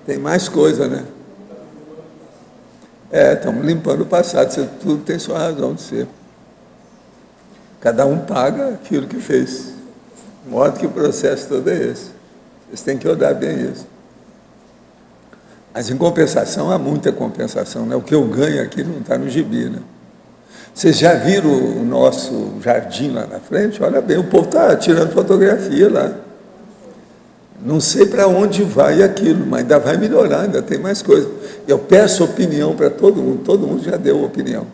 B: Tem mais coisa, né? Estamos limpando o passado, isso tudo tem sua razão de ser. Cada um paga aquilo que fez. De modo que o processo todo é esse. Vocês têm que olhar bem isso. Mas, em compensação, há muita compensação, né? O que eu ganho aqui não está no gibi, né? Vocês já viram o nosso jardim lá na frente? Olha bem, o povo está tirando fotografia lá. Não sei para onde vai aquilo, mas ainda vai melhorar, ainda tem mais coisa. Eu peço opinião para todo mundo já deu opinião.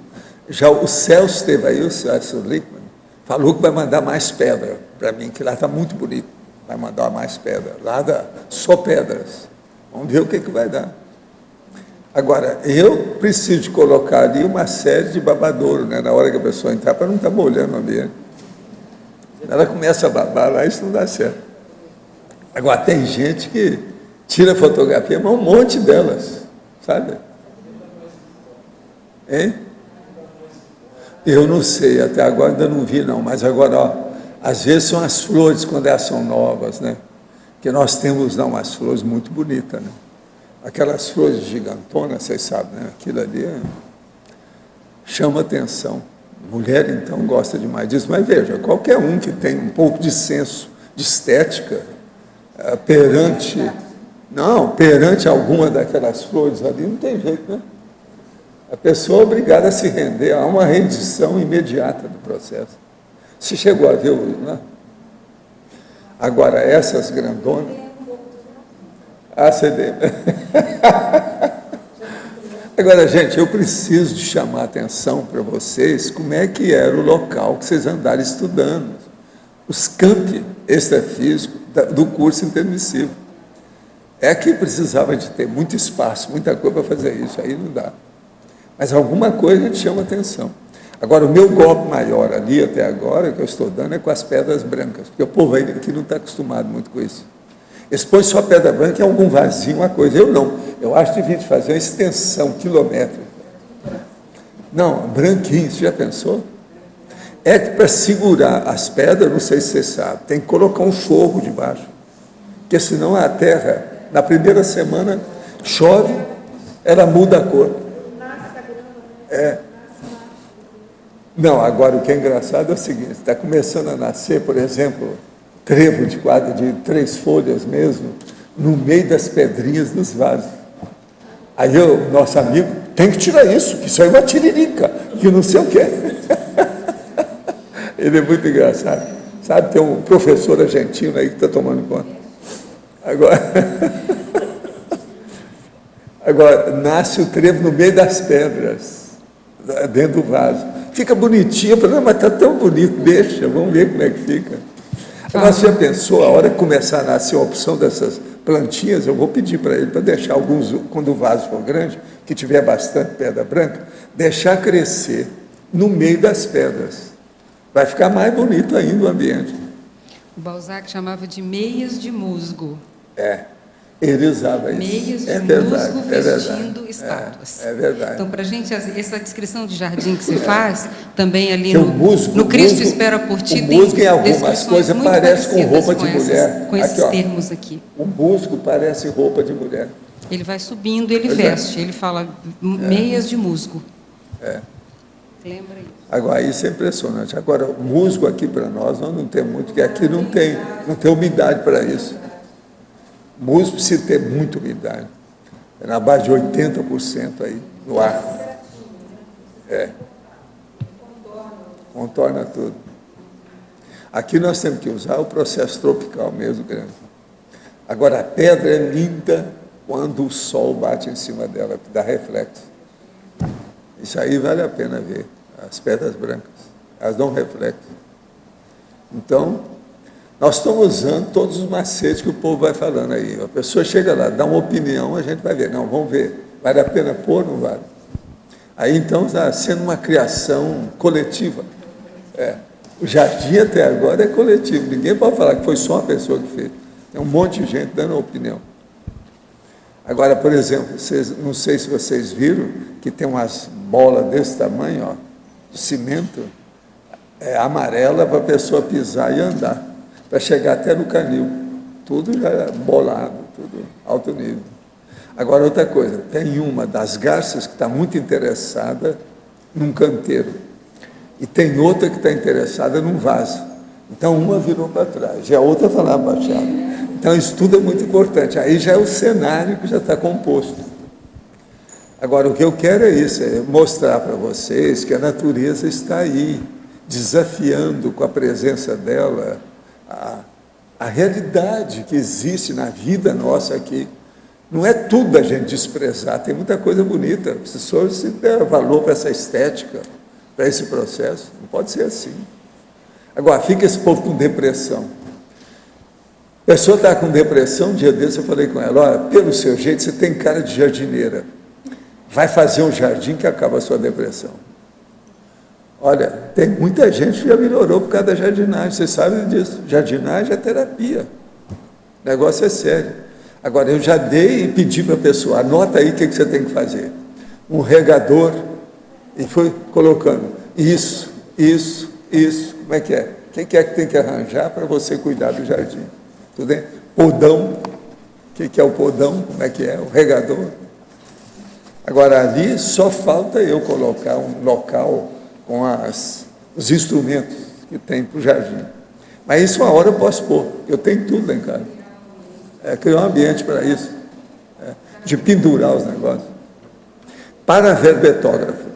B: Já o Celso esteve aí, o Celso Lickman, falou que vai mandar mais pedra para mim, que lá está muito bonito. Vai mandar mais pedra. Lá dá só pedras. Vamos ver o que vai dar. Agora, eu preciso de colocar ali uma série de babadouro, né, na hora que a pessoa entrar, para não estar molhando o ambiente. Ela começa a babar lá, isso não dá certo. Agora, tem gente que tira fotografia, mas um monte delas, sabe? Hein? Eu não sei, até agora ainda não vi, não. Mas agora, às vezes são as flores, quando elas são novas, né? Que nós temos, umas flores muito bonitas, né? Aquelas flores gigantonas, vocês sabem, né? Aquilo ali chama atenção. Mulher, então, gosta demais disso. Mas veja, qualquer um que tem um pouco de senso de estética, perante alguma daquelas flores ali, não tem jeito, né? A pessoa é obrigada a se render, há uma rendição imediata do processo. Você chegou a ver, né? Agora, essas grandonas... CD. Agora, gente, eu preciso de chamar a atenção para vocês como é que era o local que vocês andaram estudando. Os campi extrafísicos do curso intermissivo. É que precisava de ter muito espaço, muita coisa para fazer isso, aí não dá. Mas alguma coisa te chama atenção. Agora, o meu golpe maior ali até agora, que eu estou dando, é com as pedras brancas, porque o povo aí aqui não está acostumado muito com isso. Eles põem só pedra branca em algum vazio, uma coisa. Eu não. Eu acho que devia fazer uma extensão quilométrica. Não, branquinho, você já pensou? É que para segurar as pedras, não sei se você sabe, tem que colocar um forro debaixo. Porque senão a terra, na primeira semana, chove, ela muda a cor. Não, agora o que é engraçado é o seguinte, está começando a nascer, por exemplo, trevo de 3 folhas mesmo, no meio das pedrinhas dos vasos. Aí o nosso amigo, tem que tirar isso, que isso aí é uma tiririca, que não sei o quê. Ele é muito engraçado. Sabe, tem um professor argentino aí que está tomando conta. Agora, nasce o trevo no meio das pedras, dentro do vaso. Fica bonitinho, eu falei, mas está tão bonito, deixa, vamos ver como é que fica. Agora, você já pensou, a hora que começar a nascer a opção dessas plantinhas, eu vou pedir para ele, para deixar alguns, quando o vaso for grande, que tiver bastante pedra branca, deixar crescer no meio das pedras. Vai ficar mais bonito ainda o ambiente.
L: O Balzac chamava de meias de musgo.
B: Ele usava isso.
L: Meias de musgo vestindo estátuas.
B: É verdade.
L: Então, para a gente, essa descrição de jardim que você faz, também ali
B: musgo,
L: no Cristo Espera por Ti,
B: o musgo em algumas coisas parece com roupa de mulher.
L: Com esses termos aqui.
B: O musgo parece roupa de mulher.
L: Ele vai subindo, ele veste. Ele fala meias de musgo. Lembra aí?
B: Agora, isso é impressionante. Agora, o musgo aqui para nós não temos muito, porque aqui não tem umidade para isso. Musgo precisa ter muita umidade. É na base de 80% aí no ar. Contorna tudo. Aqui nós temos que usar o processo tropical mesmo grande. Agora, a pedra é linda quando o sol bate em cima dela, dá reflexo. Isso aí vale a pena ver. As pedras brancas, elas dão reflexo. Então, nós estamos usando todos os macetes que o povo vai falando aí. A pessoa chega lá, dá uma opinião, a gente vai ver. Não, vamos ver. Vale a pena pôr ou não vale? Aí, então, está sendo uma criação coletiva. O jardim, até agora, é coletivo. Ninguém pode falar que foi só uma pessoa que fez. Tem um monte de gente dando opinião. Agora, por exemplo, não sei se vocês viram que tem umas bolas desse tamanho, ó, de cimento, amarela para a pessoa pisar e andar, para chegar até no canil. Tudo já bolado, tudo alto nível. Agora, outra coisa, tem uma das garças que está muito interessada num canteiro, e tem outra que está interessada num vaso. Então, uma virou para trás, e a outra está lá abaixada. Então, isso tudo é muito importante. Aí já é o cenário que já está composto. Agora, o que eu quero é isso, é mostrar para vocês que a natureza está aí, desafiando com a presença dela a realidade que existe na vida nossa aqui. Não é tudo a gente desprezar, tem muita coisa bonita. Preciso se der valor para essa estética, para esse processo. Não pode ser assim. Agora, fica esse povo com depressão. A pessoa está com depressão, um dia desse eu falei com ela, olha, pelo seu jeito você tem cara de jardineira. Vai fazer um jardim que acaba a sua depressão. Olha, tem muita gente que já melhorou por causa da jardinagem, vocês sabem disso. Jardinagem é terapia. O negócio é sério. Agora, eu já dei e pedi para a pessoa, anota aí o que você tem que fazer. Um regador, e foi colocando isso, como é que é? O que é que tem que arranjar para você cuidar do jardim? Tudo bem? Podão, o que é o podão? Como é que é? O regador. Agora, ali só falta eu colocar um local com os instrumentos que tem para o jardim. Mas isso uma hora eu posso pôr, eu tenho tudo lá em casa. Criar um ambiente para isso, de pendurar os negócios. Para a verbetógrafa,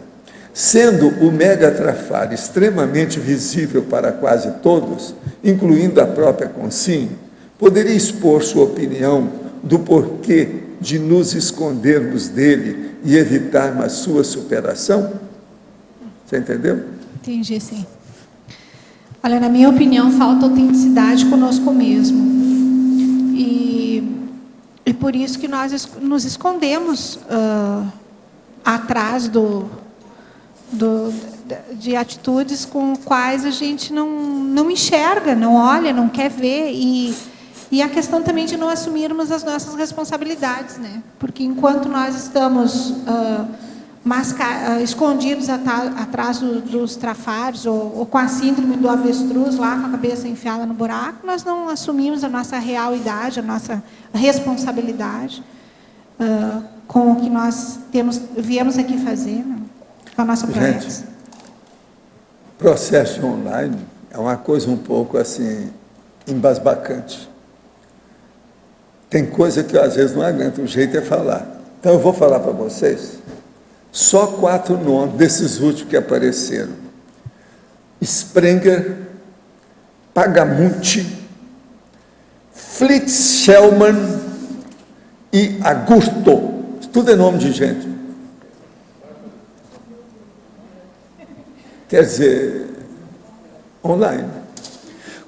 B: sendo o megatrafar extremamente visível para quase todos, incluindo a própria Consim, poderia expor sua opinião do porquê de nos escondermos dele e evitarmos a sua superação? Você entendeu?
C: Entendi, sim. Olha, na minha opinião, falta autenticidade conosco mesmo. E por isso que nós nos escondemos atrás de atitudes com quais a gente não enxerga, não olha, não quer ver. E a questão também de não assumirmos as nossas responsabilidades, né? Porque enquanto nós estamos escondidos atrás dos trafares, ou com a síndrome do avestruz, lá com a cabeça enfiada no buraco, nós não assumimos a nossa real idade, a nossa responsabilidade com o que nós viemos aqui fazer, né? Com a nossa promessa.
B: processo de online é uma coisa um pouco assim, embasbacante. Tem coisa que eu às vezes não aguento, o jeito é falar. Então eu vou falar para vocês só 4 nomes desses últimos que apareceram. Sprenger, Pagamonte, Fritz-Schellmann e Augusto. Tudo é nome de gente. Quer dizer, online.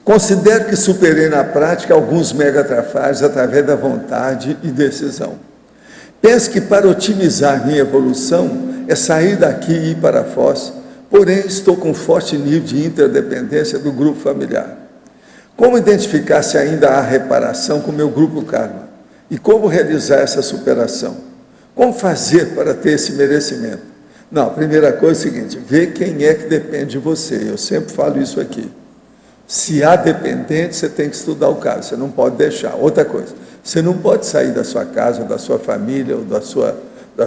B: Considero que superei na prática alguns megatrafários através da vontade e decisão. Penso que para otimizar minha evolução é sair daqui e ir para a Foz, porém estou com forte nível de interdependência do grupo familiar. Como identificar se ainda há reparação com o meu grupo karma? E como realizar essa superação? Como fazer para ter esse merecimento? Não, a primeira coisa é o seguinte, ver quem é que depende de você. Eu sempre falo isso aqui. Se há dependente, você tem que estudar o caso, você não pode deixar. Outra coisa, você não pode sair da sua casa, ou da sua família, ou da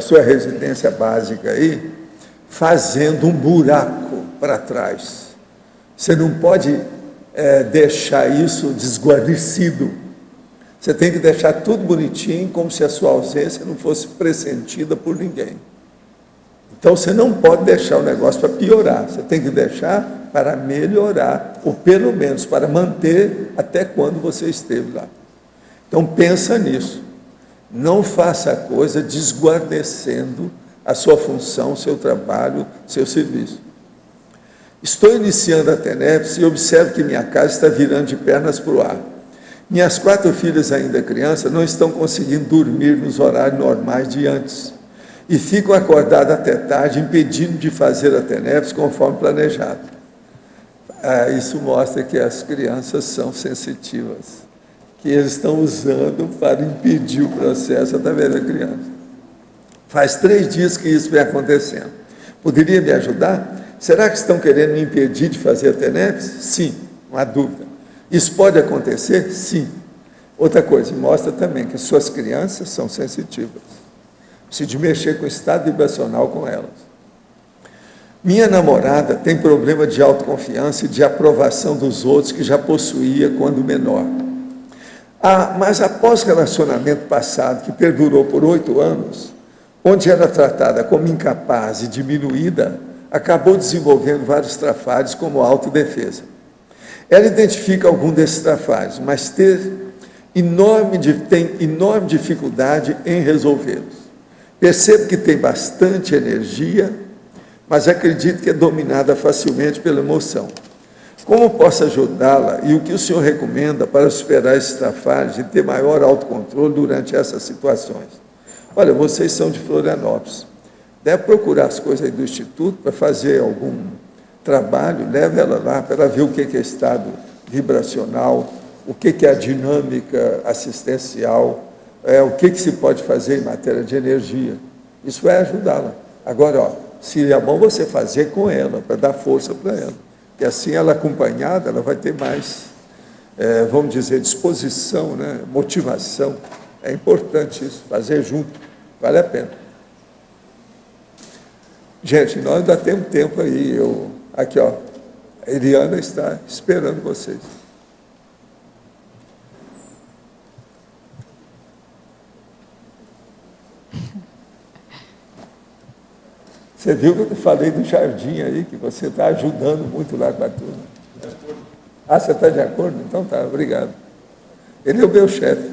B: sua residência básica aí, fazendo um buraco para trás. Você não pode deixar isso desguarnecido. Você tem que deixar tudo bonitinho, como se a sua ausência não fosse pressentida por ninguém. Então, você não pode deixar o negócio para piorar, você tem que deixar para melhorar, ou pelo menos para manter até quando você esteve lá. Então, pensa nisso. Não faça a coisa desguarnecendo a sua função, seu trabalho, seu serviço. Estou iniciando a TENEPS e observo que minha casa está virando de pernas para o ar. Minhas 4 filhas ainda crianças não estão conseguindo dormir nos horários normais de antes. E ficam acordadas até tarde, impedindo de fazer a TENEPS conforme planejado. Isso mostra que as crianças são sensitivas, que eles estão usando para impedir o processo através da criança. Faz 3 dias que isso vem acontecendo. Poderia me ajudar? Será que estão querendo me impedir de fazer a TENEPS? Sim, não há dúvida. Isso pode acontecer? Sim. Outra coisa, mostra também que suas crianças são sensitivas. Precisa mexer com o estado vibracional com elas. Minha namorada tem problema de autoconfiança e de aprovação dos outros que já possuía quando menor. Mas após relacionamento passado, que perdurou por 8 anos, onde era tratada como incapaz e diminuída, acabou desenvolvendo vários trafalhos como autodefesa. Ela identifica algum desses trafalhos, mas tem enorme dificuldade em resolvê-los. Percebo que tem bastante energia, mas acredito que é dominada facilmente pela emoção. Como posso ajudá-la e o que o senhor recomenda para superar esses trafalhos e ter maior autocontrole durante essas situações? Olha, vocês são de Florianópolis. Deve procurar as coisas aí do Instituto para fazer algum trabalho, leve ela lá para ela ver o que é estado vibracional, o que é a dinâmica assistencial, o que se pode fazer em matéria de energia. Isso vai ajudá-la. Agora, se é bom você fazer com ela, para dar força para ela. E assim, ela acompanhada, ela vai ter mais, vamos dizer, disposição, né? Motivação. É importante isso, fazer junto, vale a pena. Gente, nós ainda temos tempo aí. Aqui, a Eliana está esperando vocês. Você viu que eu falei do jardim aí, que você está ajudando muito lá com a turma. Você está de acordo? Então tá, obrigado. Ele é o meu chefe.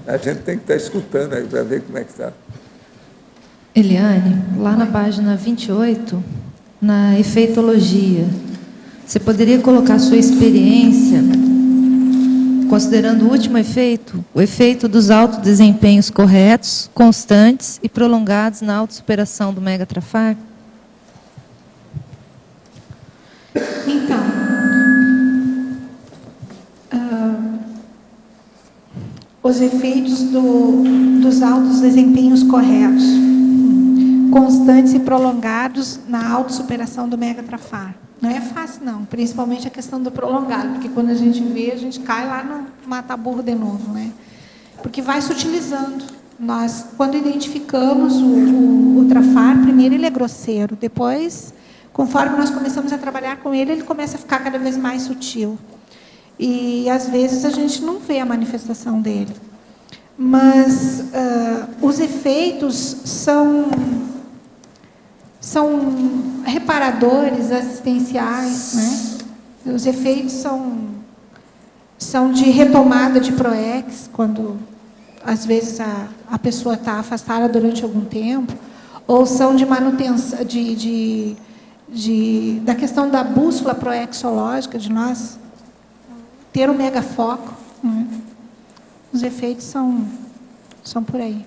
B: A gente tem que estar escutando aí para ver como é que está.
D: Eliane, lá na página 28, na efeitologia, você poderia colocar a sua experiência, considerando o último efeito, o efeito dos autodesempenhos corretos, constantes e prolongados na autossuperação do megatrafar?
C: Então, os efeitos dos altos desempenhos corretos, constantes e prolongados na autossuperação do megatrafar. Não é fácil, não, principalmente a questão do prolongado, porque quando a gente vê, a gente cai lá no mata-burro de novo, né? Porque vai se utilizando. Nós, quando identificamos o trafar, primeiro ele é grosseiro, depois Conforme nós começamos a trabalhar com ele, ele começa a ficar cada vez mais sutil. E, às vezes, a gente não vê a manifestação dele. Mas os efeitos são reparadores, assistenciais, né? Os efeitos são de retomada de PROEX, quando, às vezes, a pessoa está afastada durante algum tempo, ou são de manutenção, da questão da bússola proexológica, de nós ter um megafoco, né? Os efeitos são por aí.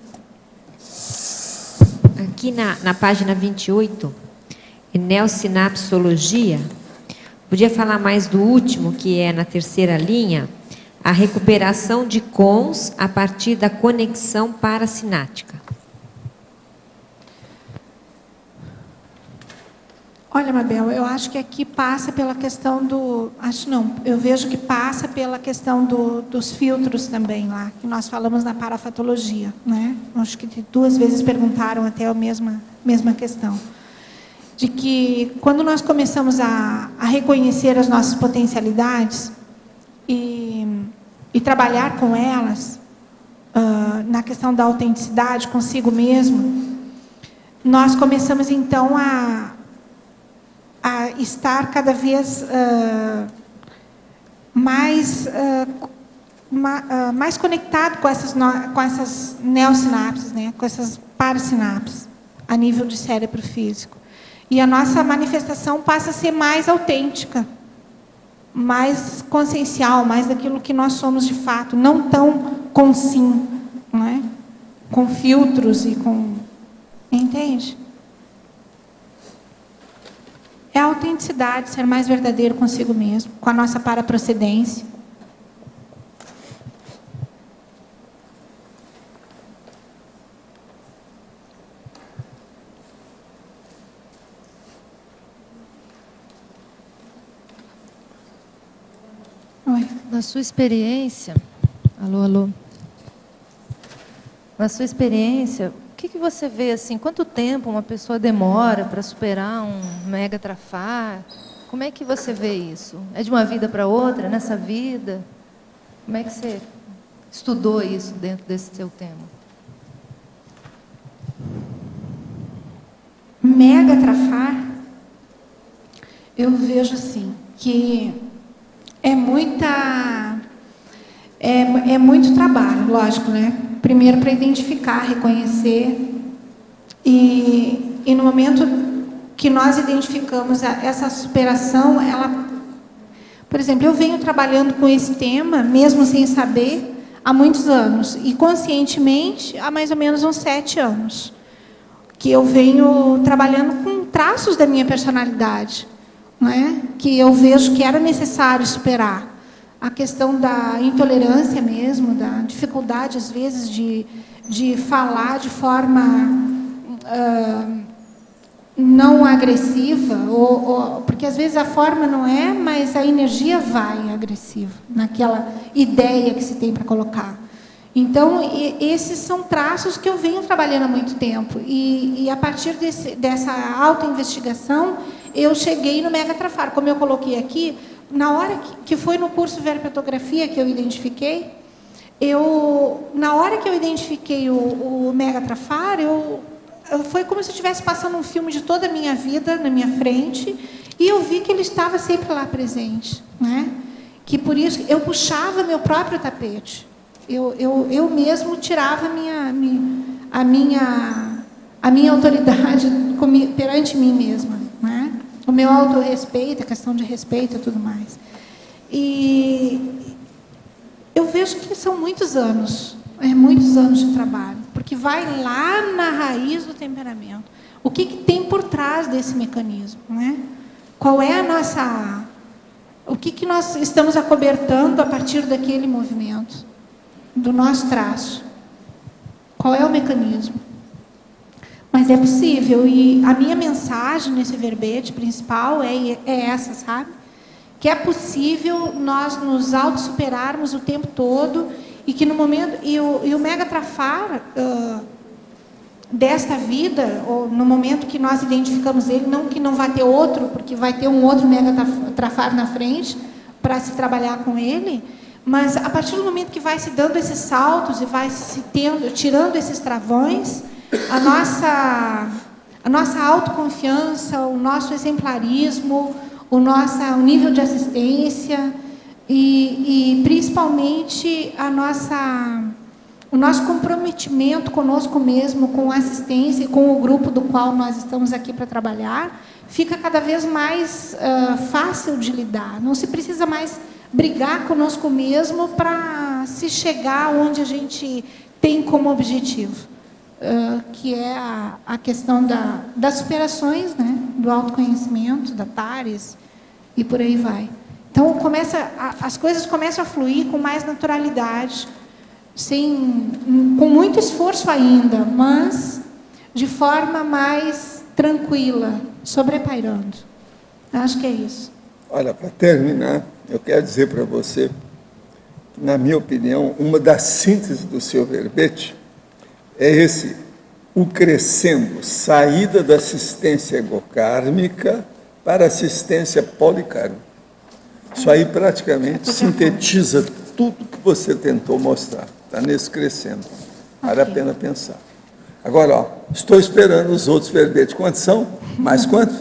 G: Aqui na página 28, neosinapsologia, podia falar mais do último, que é na terceira linha, a recuperação de cons a partir da conexão parasináptica.
C: Olha, Mabel, eu acho que aqui passa pela questão do... Acho não, eu vejo que passa pela questão dos filtros também lá, que nós falamos na parafatologia, né? Acho que 2 vezes perguntaram até a mesma questão. De que quando nós começamos a reconhecer as nossas potencialidades e trabalhar com elas, na questão da autenticidade consigo mesmo, nós começamos então a estar cada vez mais conectado com essas neosinapses, né? Com essas parasinapses, a nível de cérebro físico. E a nossa manifestação passa a ser mais autêntica, mais consciencial, mais daquilo que nós somos de fato, não tão com sim, não é? Com filtros e com... Entende? É a autenticidade, ser mais verdadeiro consigo mesmo, com a nossa paraprocedência.
D: Oi. Na sua experiência... Alô? Na sua experiência... O que você vê, assim, quanto tempo uma pessoa demora para superar um megatrafar? Como é que você vê isso? É de uma vida para outra, nessa vida? Como é que você estudou isso dentro desse seu tema?
C: Megatrafar, eu vejo assim, que é muito trabalho, lógico, né? Primeiro para identificar, reconhecer, e no momento que nós identificamos essa superação, ela, por exemplo, eu venho trabalhando com esse tema, mesmo sem saber, há muitos anos, e conscientemente há mais ou menos uns 7 anos, que eu venho trabalhando com traços da minha personalidade, não é? Que eu vejo que era necessário superar. A questão da intolerância mesmo, da dificuldade, às vezes, de falar de forma não agressiva, porque, às vezes, a forma não é, mas a energia vai agressiva, naquela ideia que se tem para colocar. Então, esses são traços que eu venho trabalhando há muito tempo. E a partir dessa autoinvestigação, eu cheguei no megatrafar. Como eu coloquei aqui, na hora que foi no curso de verpetografia que eu identifiquei, na hora que eu identifiquei o megatrafar, foi como se eu estivesse passando um filme de toda a minha vida na minha frente, e eu vi que ele estava sempre lá presente, né? Que por isso eu puxava meu próprio tapete. Eu mesmo tirava a minha autoridade perante mim mesma, né? O meu autorrespeito, a questão de respeito e tudo mais. E eu vejo que são muitos anos de trabalho, porque vai lá na raiz do temperamento. O que tem por trás desse mecanismo, né? Qual é a nossa... O que nós estamos acobertando a partir daquele movimento, do nosso traço? Qual é o mecanismo? Mas é possível, e a minha mensagem nesse verbete principal é essa, sabe? Que é possível nós nos autossuperarmos o tempo todo, e que no momento... E o megatrafar, desta vida, ou no momento que nós identificamos ele, não que não vai ter outro, porque vai ter um outro mega trafar na frente para se trabalhar com ele, mas a partir do momento que vai se dando esses saltos e vai se tirando esses travões, a nossa autoconfiança, o nosso exemplarismo, o nível de assistência e principalmente o nosso comprometimento conosco mesmo, com a assistência e com o grupo do qual nós estamos aqui para trabalhar, fica cada vez mais fácil de lidar. Não se precisa mais brigar conosco mesmo para se chegar onde a gente tem como objetivo, que é a questão das superações, né, do autoconhecimento, da TARES, e por aí vai. Então, as coisas começam a fluir com mais naturalidade, com muito esforço ainda, mas de forma mais tranquila, sobrepairando. Acho que é isso.
B: Olha, para terminar, eu quero dizer para você que, na minha opinião, uma das sínteses do seu verbete é o crescendo, saída da assistência egocármica para assistência policármica. Isso aí praticamente sintetiza tudo que você tentou mostrar. Está nesse crescendo. Vale a pena pensar. Agora, ó, estou esperando os outros verbetes. Quantos são? Mais quantos?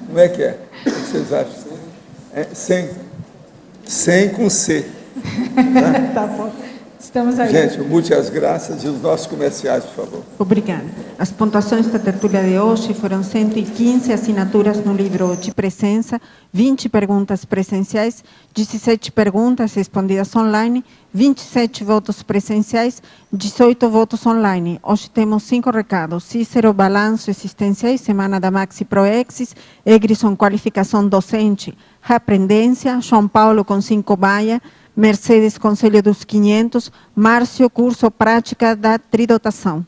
B: Como é que é? O que vocês acham? 100 com C.
C: Tá bom. Estamos aí.
B: Gente, muitas graças e os nossos comerciais, por favor.
J: Obrigada. As pontuações da tertúlia de hoje foram 115 assinaturas no livro de presença, 20 perguntas presenciais, 17 perguntas respondidas online, 27 votos presenciais, 18 votos online. Hoje temos 5 recados: Cícero, balanço existenciais, semana da Maxi Proexis, Egrisson, qualificação docente, reaprendência, João Paulo com 5 baia, Mercedes, Conselho dos 500, Márcio, curso prática da tridotação.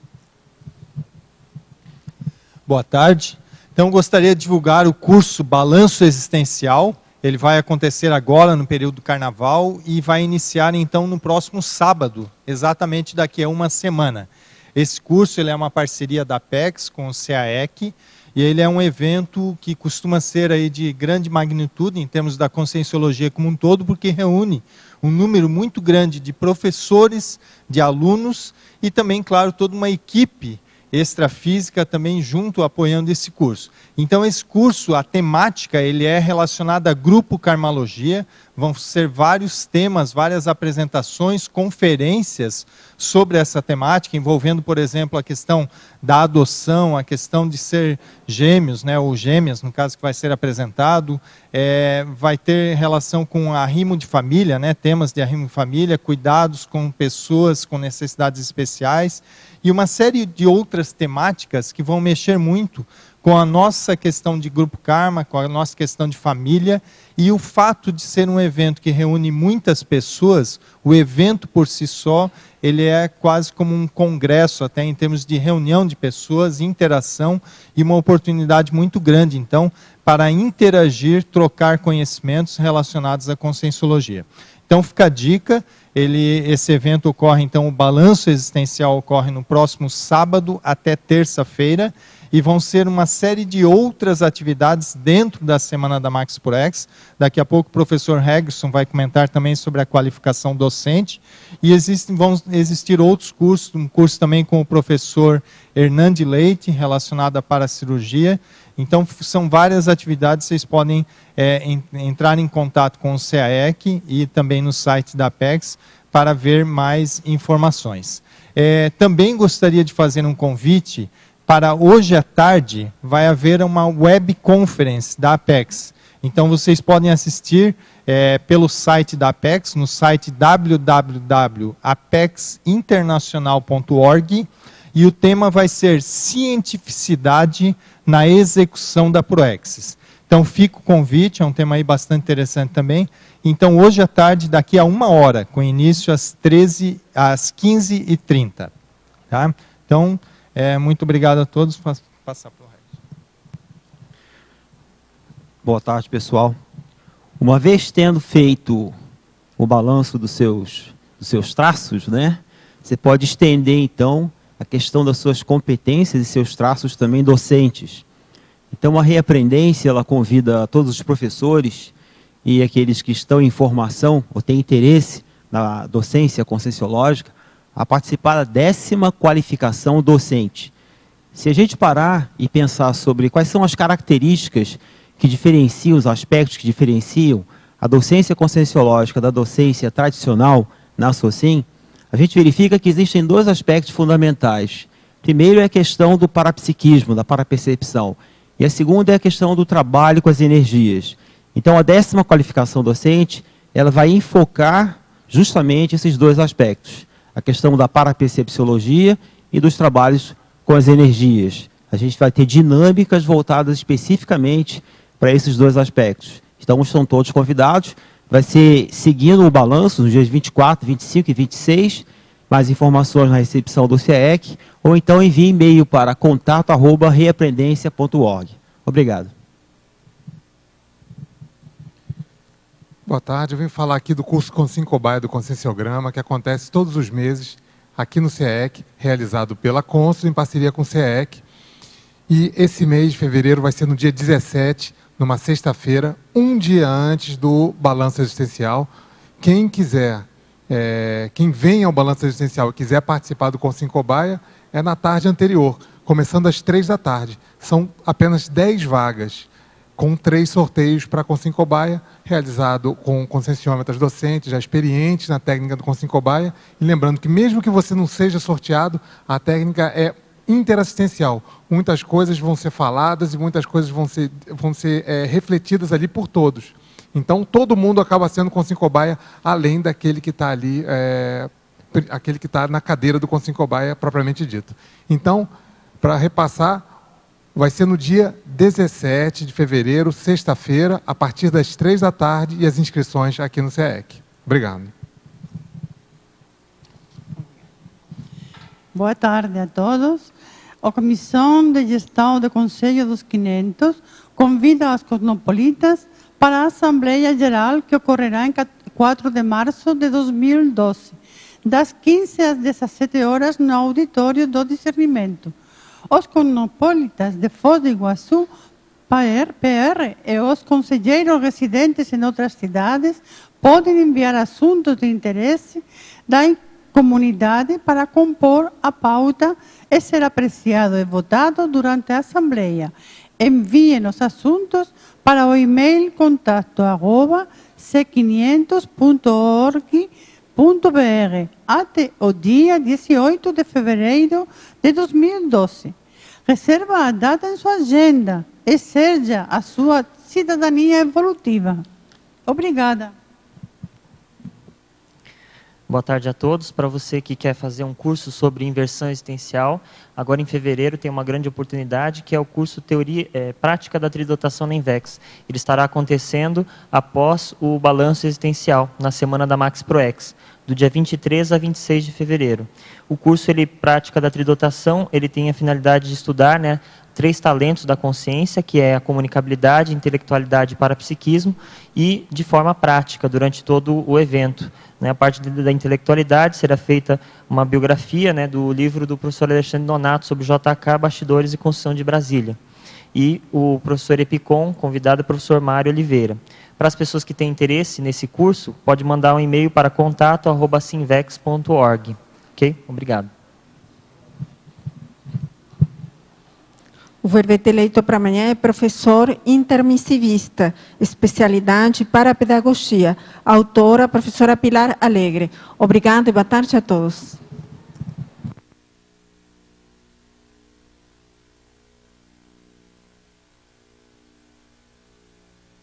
O: Boa tarde. Então, gostaria de divulgar o curso Balanço Existencial. Ele vai acontecer agora no período do Carnaval e vai iniciar, então, no próximo sábado, exatamente daqui a uma semana. Esse curso ele é uma parceria da Apex com o CAEC, e ele é um evento que costuma ser aí de grande magnitude em termos da conscienciologia como um todo, porque reúne um número muito grande de professores, de alunos e também, claro, toda uma equipe extrafísica também junto, apoiando esse curso. Então, esse curso, a temática, ele é relacionada a grupo Karmalogia, vão ser vários temas, várias apresentações, conferências sobre essa temática, envolvendo, por exemplo, a questão da adoção, a questão de ser gêmeos, né, ou gêmeas, no caso que vai ser apresentado, vai ter relação com arrimo de família, né, temas de arrimo de família, cuidados com pessoas com necessidades especiais, e uma série de outras temáticas que vão mexer muito com a nossa questão de grupo karma, com a nossa questão de família, e o fato de ser um evento que reúne muitas pessoas, o evento por si só, ele é quase como um congresso, até em termos de reunião de pessoas, interação, e uma oportunidade muito grande, então, para interagir, trocar conhecimentos relacionados à conscienciologia. Então, fica a dica, esse evento ocorre, então, o balanço existencial ocorre no próximo sábado até terça-feira, e vão ser uma série de outras atividades dentro da Semana da Maxi Proex. Daqui a pouco o professor Hegerson vai comentar também sobre a qualificação docente, e vão existir outros cursos, um curso também com o professor Hernande Leite, relacionado à paracirurgia. Então, são várias atividades, vocês podem entrar em contato com o CAEC e também no site da Apex para ver mais informações. Também gostaria de fazer um convite para hoje à tarde, vai haver uma web conference da Apex. Então, vocês podem assistir pelo site da Apex, no site www.apexinternacional.org, e o tema vai ser Cientificidade na Execução da Proexis. Então, fica o convite, é um tema aí bastante interessante também. Então, hoje à tarde, daqui a 1 hora, com início às 15h30. Tá? Então, muito obrigado a todos. Vou passar para o resto.
P: Boa tarde, pessoal. Uma vez tendo feito o balanço dos seus traços, né, você pode estender, então, a questão das suas competências e seus traços também docentes. Então, a reaprendência, ela convida todos os professores e aqueles que estão em formação ou têm interesse na docência conscienciológica a participar da 10ª qualificação docente. Se a gente parar e pensar sobre quais são as características que diferenciam, os aspectos que diferenciam a docência conscienciológica da docência tradicional na SOCIM, a gente verifica que existem 2 aspectos fundamentais. Primeiro é a questão do parapsiquismo, da parapercepção, e a segunda é a questão do trabalho com as energias. Então, a 10ª qualificação docente, ela vai enfocar justamente esses 2 aspectos, a questão da parapercepciologia e dos trabalhos com as energias. A gente vai ter dinâmicas voltadas especificamente para esses 2 aspectos. Então, estão todos convidados. Vai ser seguindo o balanço nos dias 24, 25 e 26. Mais informações na recepção do CIEEC, ou então envie e-mail para contato@reaprendência.org. Obrigado.
A: Boa tarde, eu vim falar aqui do curso Consciencobaia do Conscienciograma, que acontece todos os meses aqui no CIEEC, realizado pela Consul em parceria com o CIEEC. E esse mês de fevereiro vai ser no dia 17, numa sexta-feira, um dia antes do Balanço Existencial. Quem quiser, quem vem ao Balanço Existencial e quiser participar do Consciencobaia, é na tarde anterior, começando às 3 da tarde. São apenas 10 vagas, com 3 sorteios para a Consciencobaia, realizado com conscienciômetras docentes, já experientes na técnica do Consciencobaia. E lembrando que mesmo que você não seja sorteado, a técnica é interassistencial. Muitas coisas vão ser faladas e muitas coisas vão ser refletidas ali por todos. Então, todo mundo acaba sendo Consciencobaia, além daquele que está ali, aquele que está na cadeira do Consciencobaia propriamente dito. Então, para repassar, vai ser no dia 17 de fevereiro, sexta-feira, a partir das 3 da tarde, e as inscrições aqui no CIEEC. Obrigado.
N: Boa tarde a todos. A Comissão de Gestão do Conselho dos 500 convida os cosmopolitas para a Assembleia Geral que ocorrerá em 4 de março de 2012, das 15 às 17 horas no auditório do Discernimento. Os cosmopolitas de Foz do Iguaçu, PR e os conselheiros residentes em outras cidades podem enviar assuntos de interesse da comunidade para compor a pauta e ser apreciado e votado durante a Assembleia. Enviem os assuntos para o e-mail contato@c500.org.br até o dia 18 de fevereiro de 2012. Reserva a data em sua agenda e seja a sua cidadania evolutiva. Obrigada.
Q: Boa tarde a todos. Para você que quer fazer um curso sobre inversão existencial, agora em fevereiro tem uma grande oportunidade, que é o curso Prática da Tridotação na Invex. Ele estará acontecendo após o balanço existencial, na semana da Max ProEx, do dia 23 a 26 de fevereiro. O curso Prática da Tridotação, ele tem a finalidade de estudar, 3 talentos da consciência, que é a comunicabilidade, intelectualidade e parapsiquismo, e de forma prática, durante todo o evento. A parte da intelectualidade será feita uma biografia do livro do professor Alexandre Donato sobre JK, Bastidores e Construção de Brasília. E o professor Epicom, convidado é o professor Mário Oliveira. Para as pessoas que têm interesse nesse curso, pode mandar um e-mail para contato@sinvex.org. Ok? Obrigado.
J: O verbete eleito para amanhã é professor intermissivista, especialidade para pedagogia. Autora, professora Pilar Alegre. Obrigada e boa tarde a todos.